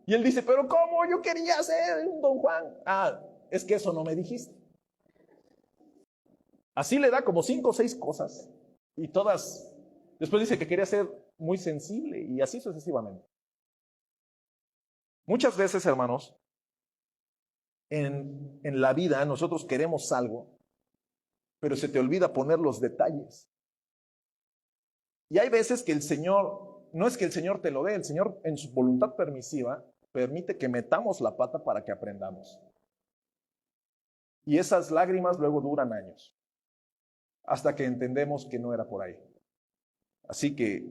Y él dice, pero ¿cómo? Yo quería ser un Don Juan. Ah, es que eso no me dijiste. Así le da como 5 o 6 cosas. Y todas. Después dice que quería ser muy sensible y así sucesivamente. Muchas veces, hermanos, en la vida nosotros queremos algo, pero se te olvida poner los detalles. Y hay veces que el Señor, no es que el Señor te lo dé, el Señor en su voluntad permisiva permite que metamos la pata para que aprendamos. Y esas lágrimas luego duran años, hasta que entendemos que no era por ahí. Así que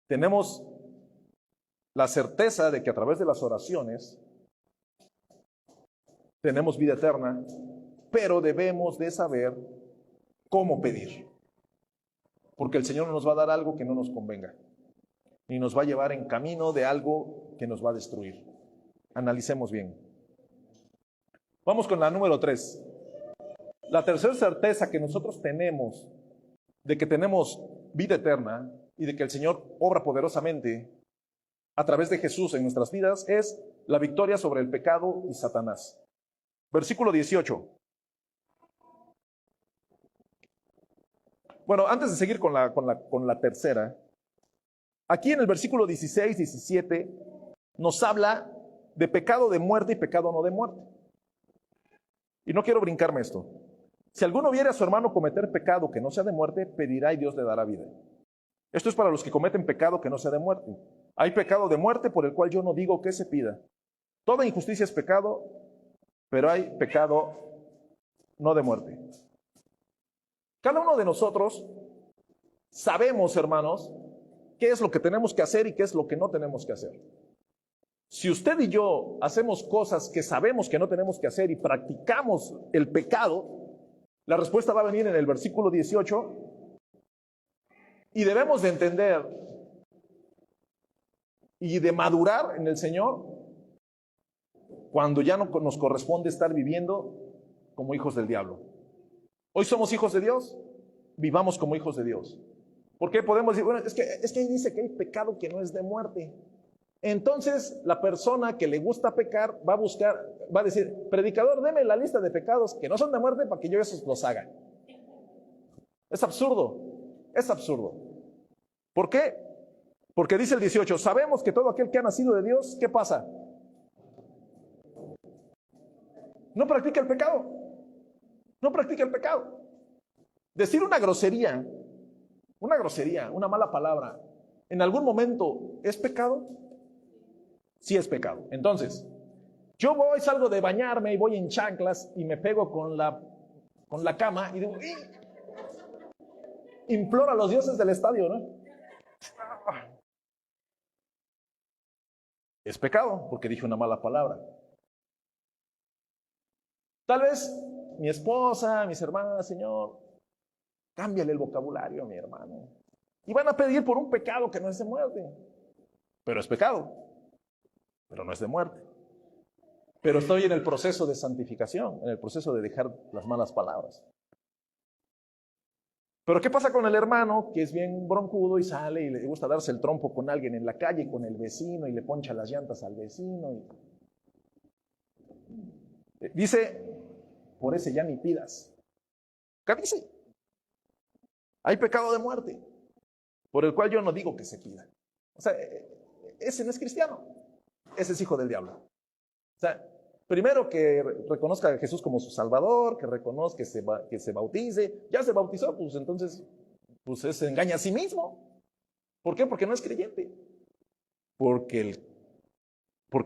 tenemos la certeza de que a través de las oraciones tenemos vida eterna, pero debemos de saber cómo pedir. Porque el Señor no nos va a dar algo que no nos convenga, ni nos va a llevar en camino de algo que nos va a destruir. Analicemos bien. Vamos con la número 3. La tercera certeza que nosotros tenemos de que tenemos vida eterna y de que el Señor obra poderosamente a través de Jesús en nuestras vidas es la victoria sobre el pecado y Satanás. Versículo 18. Bueno, antes de seguir con la tercera, aquí en el versículo 16, 17, nos habla de pecado de muerte y pecado no de muerte. Y no quiero brincarme esto. Si alguno viere a su hermano cometer pecado que no sea de muerte, pedirá y Dios le dará vida. Esto es para los que cometen pecado que no sea de muerte. Hay pecado de muerte por el cual yo no digo que se pida. Toda injusticia es pecado, pero hay pecado no de muerte. Cada uno de nosotros sabemos, hermanos, qué es lo que tenemos que hacer y qué es lo que no tenemos que hacer. Si usted y yo hacemos cosas que sabemos que no tenemos que hacer y practicamos el pecado, la respuesta va a venir en el versículo 18 y debemos de entender y de madurar en el Señor cuando ya no nos corresponde estar viviendo como hijos del diablo. Hoy somos hijos de Dios, vivamos como hijos de Dios. ¿Por qué podemos decir? Bueno, es que ahí dice que hay pecado que no es de muerte. Entonces, la persona que le gusta pecar va a buscar, va a decir, predicador, deme la lista de pecados que no son de muerte para que yo esos los haga. Es absurdo, es absurdo. ¿Por qué? Porque dice el 18, sabemos que todo aquel que ha nacido de Dios, ¿qué pasa? No practica el pecado. No practica el pecado. Decir una grosería, una mala palabra, ¿en algún momento es pecado? Sí es pecado. Entonces, yo salgo de bañarme y voy en chanclas y me pego con la cama y digo, imploro a los dioses del estadio, ¿no? Es pecado porque dije una mala palabra. Tal vez mi esposa, mis hermanas, Señor, cámbiale el vocabulario, mi hermano. Y van a pedir por un pecado que no es de muerte. Pero es pecado. Pero no es de muerte. Pero estoy en el proceso de santificación, en el proceso de dejar las malas palabras. Pero ¿qué pasa con el hermano que es bien broncudo y sale y le gusta darse el trompo con alguien en la calle, con el vecino, y le poncha las llantas al vecino? Dice, por ese ya ni pidas. ¿Qué dice? Hay pecado de muerte, por el cual yo no digo que se pida. O sea, ese no es cristiano, ese es hijo del diablo. O sea, primero que reconozca a Jesús como su Salvador, que reconozca que se bautice. Ya se bautizó, pues entonces se engaña a sí mismo. ¿Por qué? Porque no es creyente. Porque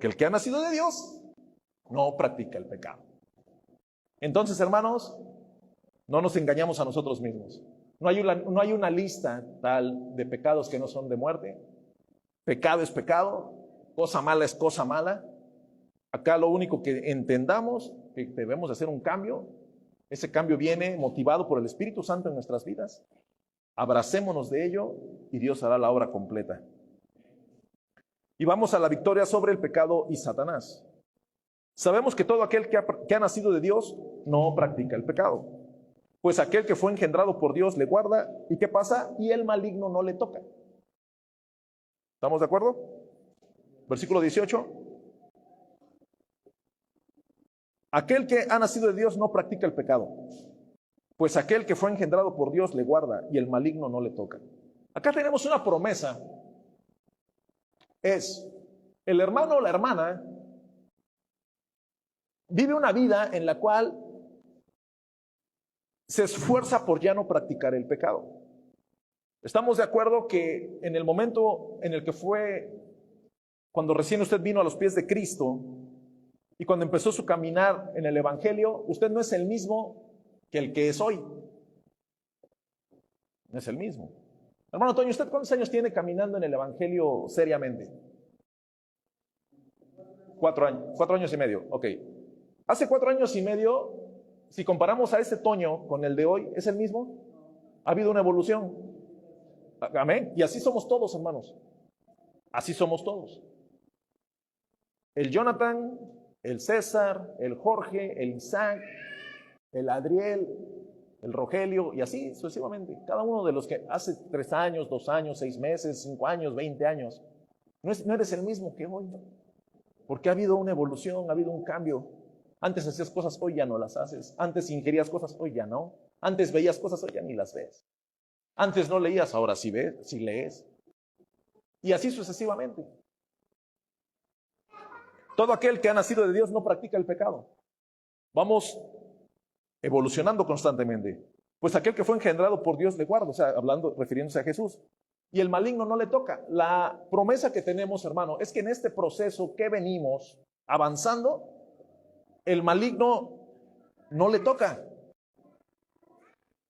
el que ha nacido de Dios no practica el pecado. Entonces, hermanos, no nos engañamos a nosotros mismos. No hay una lista tal de pecados que no son de muerte. Pecado es pecado, cosa mala es cosa mala. Acá lo único que entendamos que debemos hacer un cambio. Ese cambio viene motivado por el Espíritu Santo en nuestras vidas. Abracémonos de ello y Dios hará la obra completa. Y vamos a la victoria sobre el pecado y Satanás. Sabemos que todo aquel que ha nacido de Dios no practica el pecado. Pues aquel que fue engendrado por Dios le guarda. ¿Y qué pasa? Y el maligno no le toca. ¿Estamos de acuerdo? Versículo 18. Aquel que ha nacido de Dios no practica el pecado. Pues aquel que fue engendrado por Dios le guarda y el maligno no le toca. Acá tenemos una promesa. Es el hermano o la hermana vive una vida en la cual se esfuerza por ya no practicar el pecado. Estamos de acuerdo que en el momento en el que cuando recién usted vino a los pies de Cristo y cuando empezó su caminar en el Evangelio, usted no es el mismo que el que es hoy. No es el mismo. Hermano Toño, ¿usted cuántos años tiene caminando en el Evangelio seriamente? 4 años y medio, ok. Hace 4 años y medio, si comparamos a ese Toño con el de hoy, ¿es el mismo? Ha habido una evolución. Amén. Y así somos todos, hermanos. Así somos todos. El Jonathan, el César, el Jorge, el Isaac, el Adriel, el Rogelio, y así sucesivamente. Cada uno de los que hace 3 años, 2 años, 6 meses, 5 años, 20 años, no eres el mismo que hoy, ¿no? Porque ha habido una evolución, ha habido un cambio. Antes hacías cosas, hoy ya no las haces. Antes ingerías cosas, hoy ya no. Antes veías cosas, hoy ya ni las ves. Antes no leías, ahora sí ves, sí lees. Y así sucesivamente. Todo aquel que ha nacido de Dios no practica el pecado. Vamos evolucionando constantemente. Pues aquel que fue engendrado por Dios le guarda, o sea, hablando, refiriéndose a Jesús. Y el maligno no le toca. La promesa que tenemos, hermano, es que en este proceso que venimos avanzando, el maligno no le toca.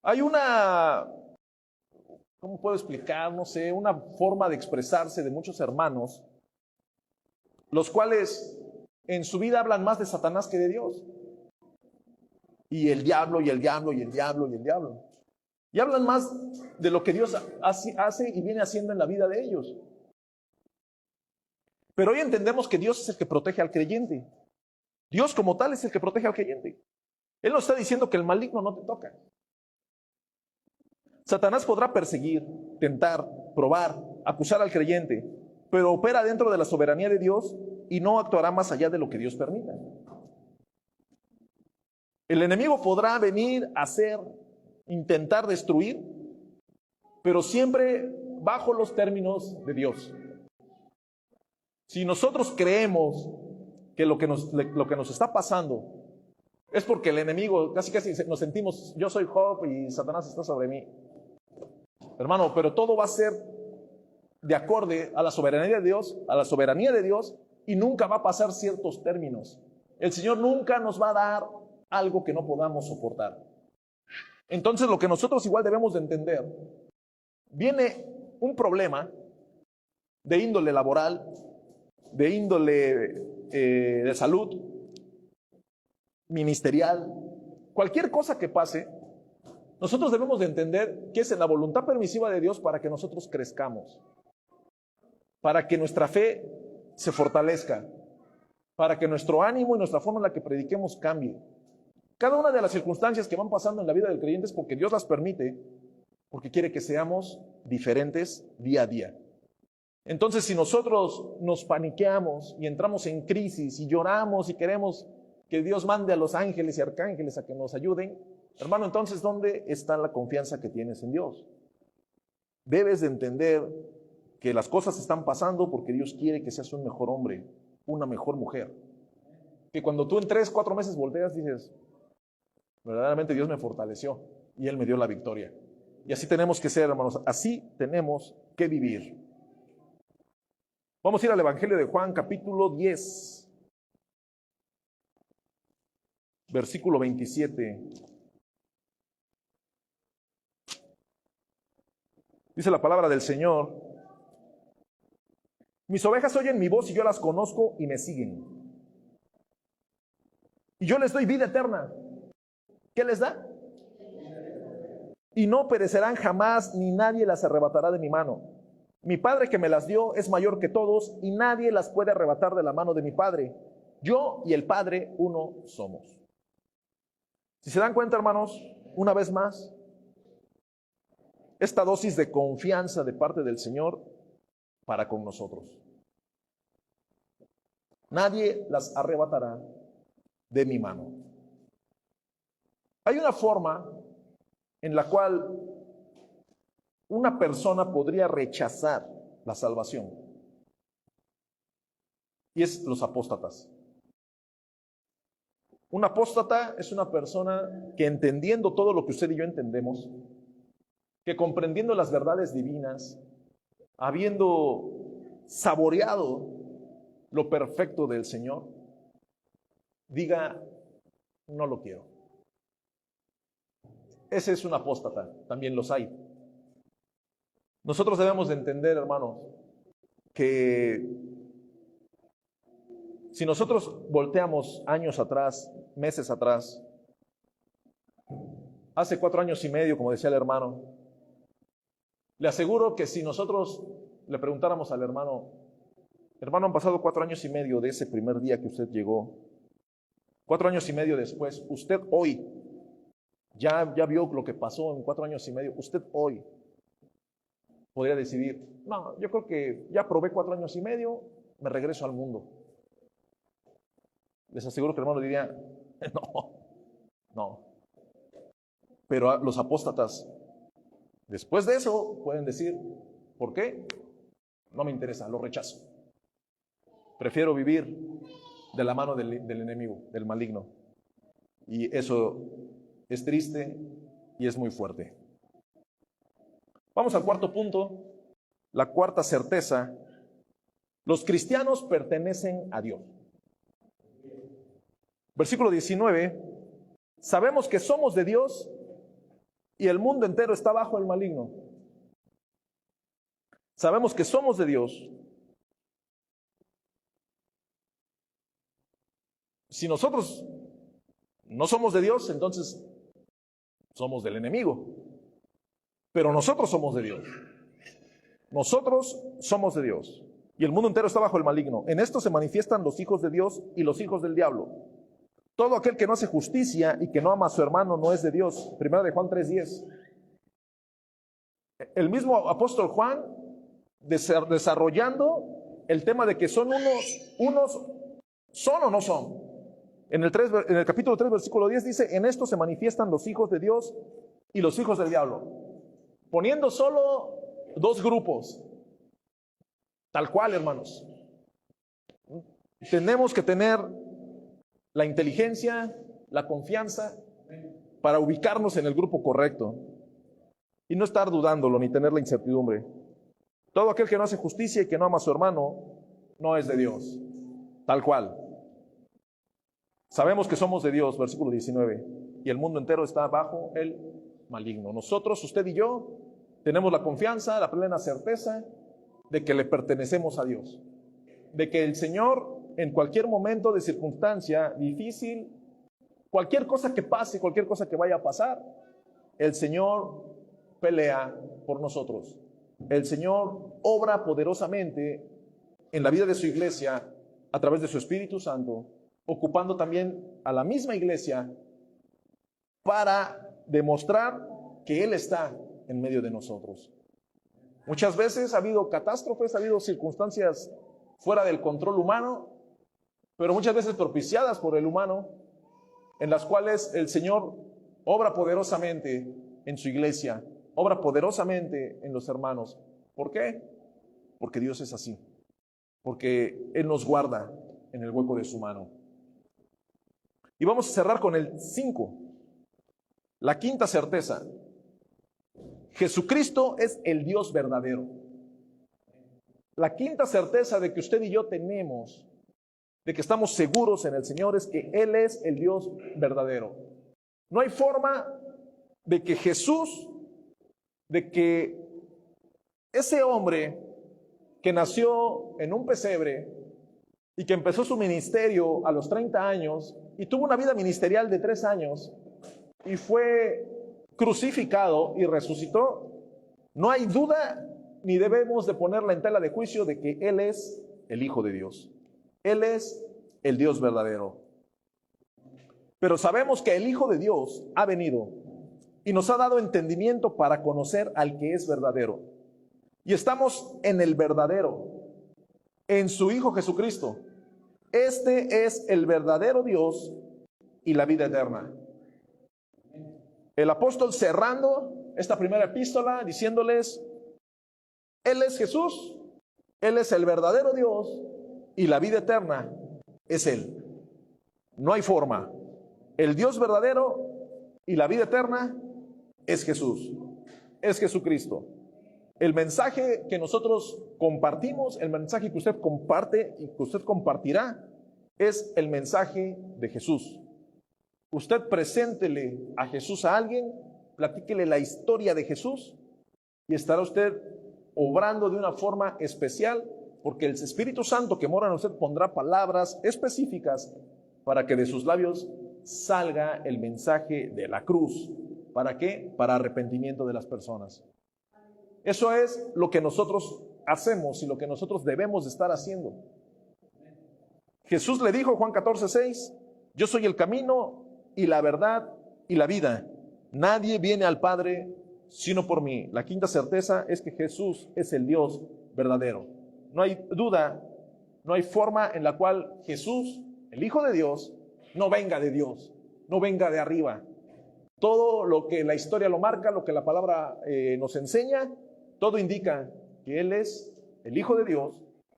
Hay una, ¿cómo puedo explicar? No sé, una forma de expresarse de muchos hermanos, los cuales en su vida hablan más de Satanás que de Dios. Y el diablo, y el diablo, y el diablo, y el diablo. Y hablan más de lo que Dios hace y viene haciendo en la vida de ellos. Pero hoy entendemos que Dios es el que protege al creyente. Dios como tal es el que protege al creyente. Él nos está diciendo que el maligno no te toca. Satanás podrá perseguir, tentar, probar, acusar al creyente, pero opera dentro de la soberanía de Dios y no actuará más allá de lo que Dios permita. El enemigo podrá venir a hacer, intentar destruir, pero siempre bajo los términos de Dios. Si nosotros creemos que lo que nos está pasando es porque el enemigo, casi nos sentimos, yo soy Job y Satanás está sobre mí. Hermano, pero todo va a ser de acorde a la soberanía de Dios, y nunca va a pasar ciertos términos. El Señor nunca nos va a dar algo que no podamos soportar. Entonces, lo que nosotros igual debemos de entender, viene un problema de índole laboral, de índole de salud, ministerial, cualquier cosa que pase, nosotros debemos de entender que es en la voluntad permisiva de Dios para que nosotros crezcamos, para que nuestra fe se fortalezca, para que nuestro ánimo y nuestra forma en la que prediquemos cambie. Cada una de las circunstancias que van pasando en la vida del creyente es porque Dios las permite, porque quiere que seamos diferentes día a día. Entonces, si nosotros nos paniqueamos y entramos en crisis y lloramos y queremos que Dios mande a los ángeles y arcángeles a que nos ayuden, hermano, entonces, ¿dónde está la confianza que tienes en Dios? Debes de entender que las cosas están pasando porque Dios quiere que seas un mejor hombre, una mejor mujer. Que cuando tú en 3, 4 meses volteas, dices, verdaderamente Dios me fortaleció y Él me dio la victoria. Y así tenemos que ser, hermanos, así tenemos que vivir. Vamos a ir al Evangelio de Juan, capítulo 10, versículo 27. Dice la palabra del Señor: mis ovejas oyen mi voz y yo las conozco y me siguen. Y yo les doy vida eterna. ¿Qué les da? Y no perecerán jamás, ni nadie las arrebatará de mi mano. Mi Padre que me las dio es mayor que todos, y nadie las puede arrebatar de la mano de mi Padre. Yo y el Padre uno somos. Si se dan cuenta, hermanos, una vez más, esta dosis de confianza de parte del Señor para con nosotros. Nadie las arrebatará de mi mano. Hay una forma en la cual una persona podría rechazar la salvación, y es los apóstatas. Un apóstata es una persona que, entendiendo todo lo que usted y yo entendemos, que comprendiendo las verdades divinas, habiendo saboreado lo perfecto del Señor, diga, no lo quiero. Ese es un apóstata, también los hay. Nosotros debemos de entender, hermanos, que Si nosotros volteamos años atrás, meses atrás, hace 4 años y medio, como decía el hermano, le aseguro que si nosotros le preguntáramos al hermano, hermano, han pasado 4 años y medio de ese primer día que usted llegó, 4 años y medio después, usted hoy, ya vio lo que pasó en 4 años y medio, usted hoy podría decidir, no, yo creo que ya probé 4 años y medio, me regreso al mundo. Les aseguro que el hermano diría, no. Pero los apóstatas, después de eso, pueden decir, ¿por qué? No me interesa, lo rechazo. Prefiero vivir de la mano del enemigo, del maligno. Y eso es triste y es muy fuerte. Vamos al cuarto punto, la cuarta certeza. Los cristianos pertenecen a Dios. Versículo 19, sabemos que somos de Dios y el mundo entero está bajo el maligno. Sabemos que somos de Dios. Si nosotros no somos de Dios, entonces somos del enemigo. Pero nosotros somos de Dios. Nosotros somos de Dios. Y el mundo entero está bajo el maligno. En esto se manifiestan los hijos de Dios y los hijos del diablo. Todo aquel que no hace justicia y que no ama a su hermano no es de Dios. Primera de Juan 3:10. El mismo apóstol Juan, desarrollando el tema de que son unos son o no son. En el capítulo 3, versículo 10 dice, en esto se manifiestan los hijos de Dios y los hijos del diablo. Poniendo solo 2 grupos. Tal cual, hermanos. Tenemos que tener la inteligencia, la confianza para ubicarnos en el grupo correcto y no estar dudándolo ni tener la incertidumbre. Todo aquel que no hace justicia y que no ama a su hermano no es de Dios. Tal cual. Sabemos que somos de Dios, versículo 19, y el mundo entero está bajo el maligno. Nosotros, usted y yo, tenemos la confianza, la plena certeza de que le pertenecemos a Dios, de que el Señor en cualquier momento de circunstancia difícil, cualquier cosa que pase, cualquier cosa que vaya a pasar, el Señor pelea por nosotros. El Señor obra poderosamente en la vida de su iglesia a través de su Espíritu Santo, ocupando también a la misma iglesia para demostrar que Él está en medio de nosotros. Muchas veces ha habido catástrofes, ha habido circunstancias fuera del control humano, pero muchas veces propiciadas por el humano, en las cuales el Señor obra poderosamente en su iglesia, obra poderosamente en los hermanos. ¿Por qué? Porque Dios es así, porque Él nos guarda en el hueco de su mano. Y vamos a cerrar con el 5, la quinta certeza. Jesucristo es el Dios verdadero. La quinta certeza de que usted y yo tenemos, de que estamos seguros en el Señor, es que Él es el Dios verdadero. No hay forma de que Jesús, de que ese hombre que nació en un pesebre y que empezó su ministerio a los 30 años y tuvo una vida ministerial de 3 años y fue crucificado y resucitó, no hay duda ni debemos de ponerla en tela de juicio de que Él es el Hijo de Dios. Él es el Dios verdadero. Pero sabemos que el Hijo de Dios ha venido y nos ha dado entendimiento para conocer al que es verdadero. Y estamos en el verdadero, en su Hijo Jesucristo. Este es el verdadero Dios y la vida eterna. El apóstol cerrando esta primera epístola diciéndoles, Él es Jesús, Él es el verdadero Dios y la vida eterna es Él. No hay forma. El Dios verdadero y la vida eterna es Jesús, es Jesucristo. El mensaje que nosotros compartimos, el mensaje que usted comparte y que usted compartirá, es el mensaje de Jesús. Usted preséntele a Jesús a alguien, platíquele la historia de Jesús y estará usted obrando de una forma especial porque el Espíritu Santo que mora en usted pondrá palabras específicas para que de sus labios salga el mensaje de la cruz. ¿Para qué? Para arrepentimiento de las personas. Eso es lo que nosotros hacemos y lo que nosotros debemos de estar haciendo. Jesús le dijo, Juan 14:6, yo soy el camino y la verdad y la vida. Nadie viene al Padre sino por mí. La quinta certeza es que Jesús es el Dios verdadero. No hay duda, no hay forma en la cual Jesús, el Hijo de Dios, no venga de Dios, no venga de arriba. Todo lo que la historia lo marca, lo que la palabra nos enseña, todo indica que Él es el Hijo de Dios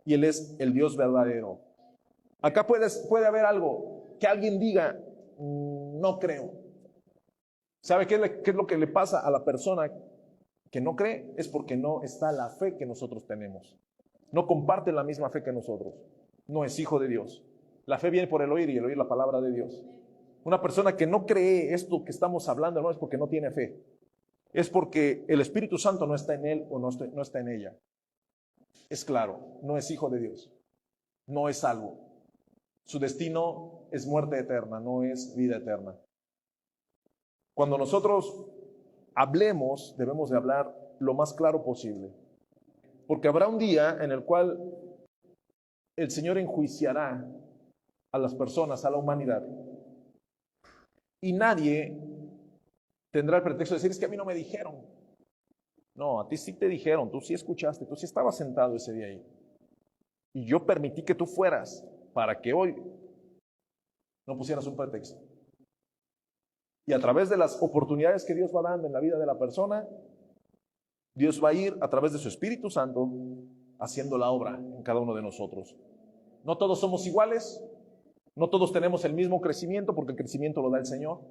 y Él es el Dios verdadero. Acá puede haber algo que alguien diga, no creo. ¿Sabe qué es lo que le pasa a la persona que no cree? Es porque no está la fe que nosotros tenemos. No comparte la misma fe que nosotros. No es hijo de Dios. La fe viene por el oír y el oír la palabra de Dios. Una persona que no cree esto que estamos hablando no es porque no tiene fe. Es porque el Espíritu Santo no está en él o no está en ella. Es claro, no es hijo de Dios. No es salvo. Su destino es muerte eterna, no es vida eterna. Cuando nosotros hablemos, debemos de hablar lo más claro posible. Porque habrá un día en el cual el Señor enjuiciará a las personas, a la humanidad. Y nadie tendrá el pretexto de decir, es que a mí no me dijeron. No, a ti sí te dijeron, tú sí escuchaste, tú sí estabas sentado ese día ahí. Y yo permití que tú fueras para que hoy no pusieras un pretexto. Y a través de las oportunidades que Dios va dando en la vida de la persona, Dios va a ir a través de su Espíritu Santo haciendo la obra en cada uno de nosotros. No todos somos iguales, no todos tenemos el mismo crecimiento porque el crecimiento lo da el Señor.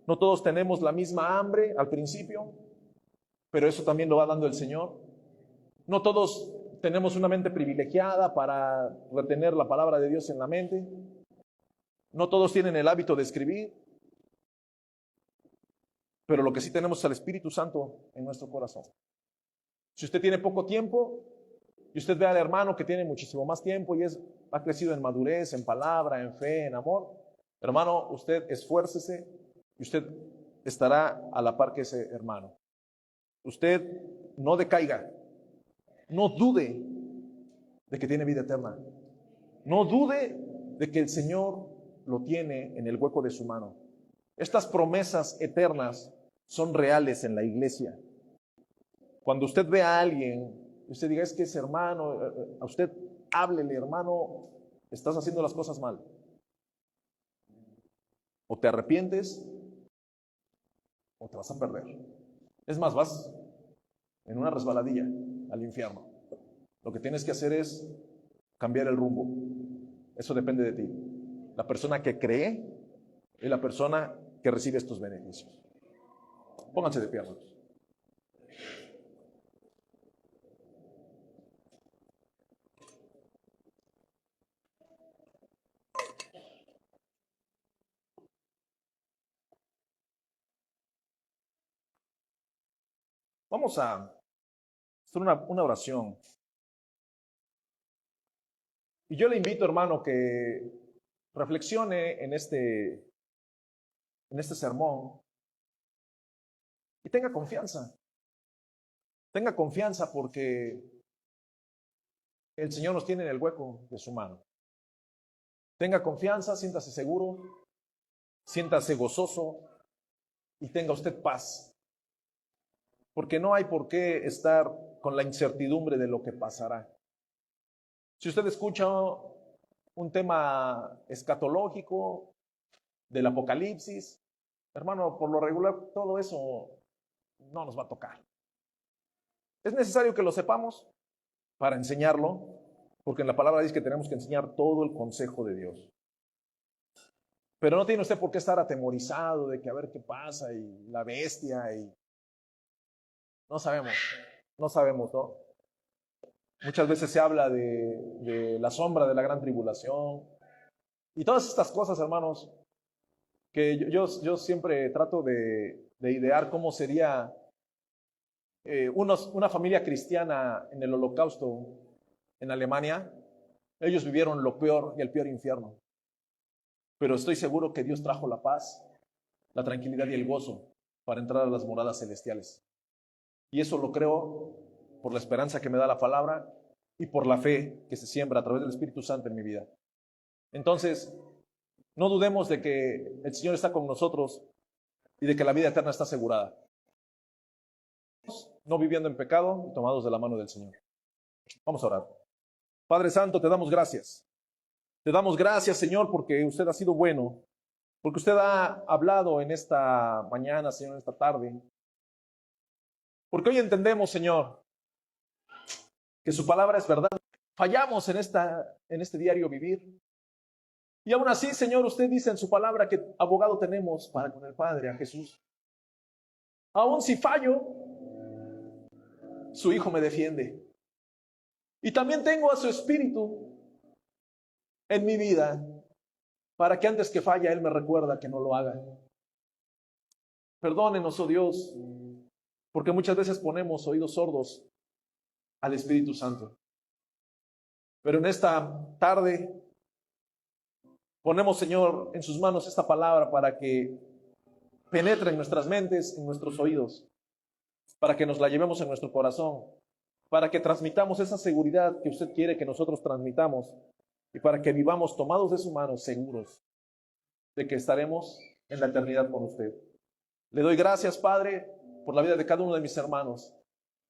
No todos tenemos la misma hambre al principio, pero eso también lo va dando el Señor. No todos tenemos una mente privilegiada para retener la palabra de Dios en la mente. No todos tienen el hábito de escribir. Pero lo que sí tenemos es al Espíritu Santo en nuestro corazón. Si usted tiene poco tiempo y usted ve al hermano que tiene muchísimo más tiempo y ha crecido en madurez, en palabra, en fe, en amor, hermano, usted esfuércese y usted estará a la par que ese hermano. Usted no decaiga, no dude de que tiene vida eterna. No dude de que el Señor lo tiene en el hueco de su mano. Estas promesas eternas son reales en la iglesia. Cuando usted ve a alguien, usted diga, es que ese hermano, a usted háblele, hermano, estás haciendo las cosas mal. O te arrepientes, o te vas a perder. Es más, vas en una resbaladilla al infierno. Lo que tienes que hacer es cambiar el rumbo. Eso depende de ti. La persona que cree es la persona que recibe estos beneficios. Pónganse de pie, hermanos. Vamos a hacer una oración. Y yo le invito, hermano, que reflexione en este sermón y tenga confianza. Tenga confianza porque el Señor nos tiene en el hueco de su mano. Tenga confianza, siéntase seguro, siéntase gozoso y tenga usted paz. Porque no hay por qué estar con la incertidumbre de lo que pasará. Si usted escucha un tema escatológico del Apocalipsis, hermano, por lo regular todo eso no nos va a tocar. Es necesario que lo sepamos para enseñarlo, porque en la palabra dice que tenemos que enseñar todo el consejo de Dios. Pero no tiene usted por qué estar atemorizado de que a ver qué pasa y la bestia y... No sabemos, ¿no? Muchas veces se habla de la sombra de la gran tribulación y todas estas cosas, hermanos, que yo siempre trato de idear cómo sería una familia cristiana en el holocausto en Alemania, ellos vivieron lo peor y el peor infierno. Pero estoy seguro que Dios trajo la paz, la tranquilidad y el gozo para entrar a las moradas celestiales. Y eso lo creo por la esperanza que me da la palabra y por la fe que se siembra a través del Espíritu Santo en mi vida. Entonces, no dudemos de que el Señor está con nosotros y de que la vida eterna está asegurada. No viviendo en pecado y tomados de la mano del Señor. Vamos a orar. Padre Santo, te damos gracias. Te damos gracias, Señor, porque usted ha sido bueno, porque usted ha hablado en esta mañana, Señor, en esta tarde. Porque hoy entendemos, Señor, que su palabra es verdad. Fallamos en este diario vivir. Y aún así, Señor, usted dice en su palabra que abogado tenemos para con el Padre, a Jesús. Aún si fallo, su Hijo me defiende. Y también tengo a su Espíritu en mi vida, para que antes que falla, Él me recuerda que no lo haga. Perdónenos, oh Dios, porque muchas veces ponemos oídos sordos al Espíritu Santo. Pero en esta tarde ponemos, Señor, en sus manos esta palabra para que penetre en nuestras mentes, en nuestros oídos, para que nos la llevemos en nuestro corazón, para que transmitamos esa seguridad que usted quiere que nosotros transmitamos y para que vivamos tomados de su mano, seguros de que estaremos en la eternidad con usted. Le doy gracias, Padre, por la vida de cada uno de mis hermanos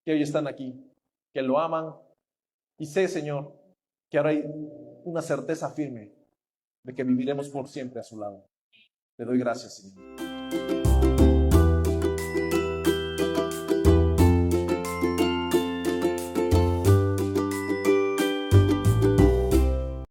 que hoy están aquí, que lo aman, y sé, Señor, que ahora hay una certeza firme de que viviremos por siempre a su lado. Le doy gracias, Señor.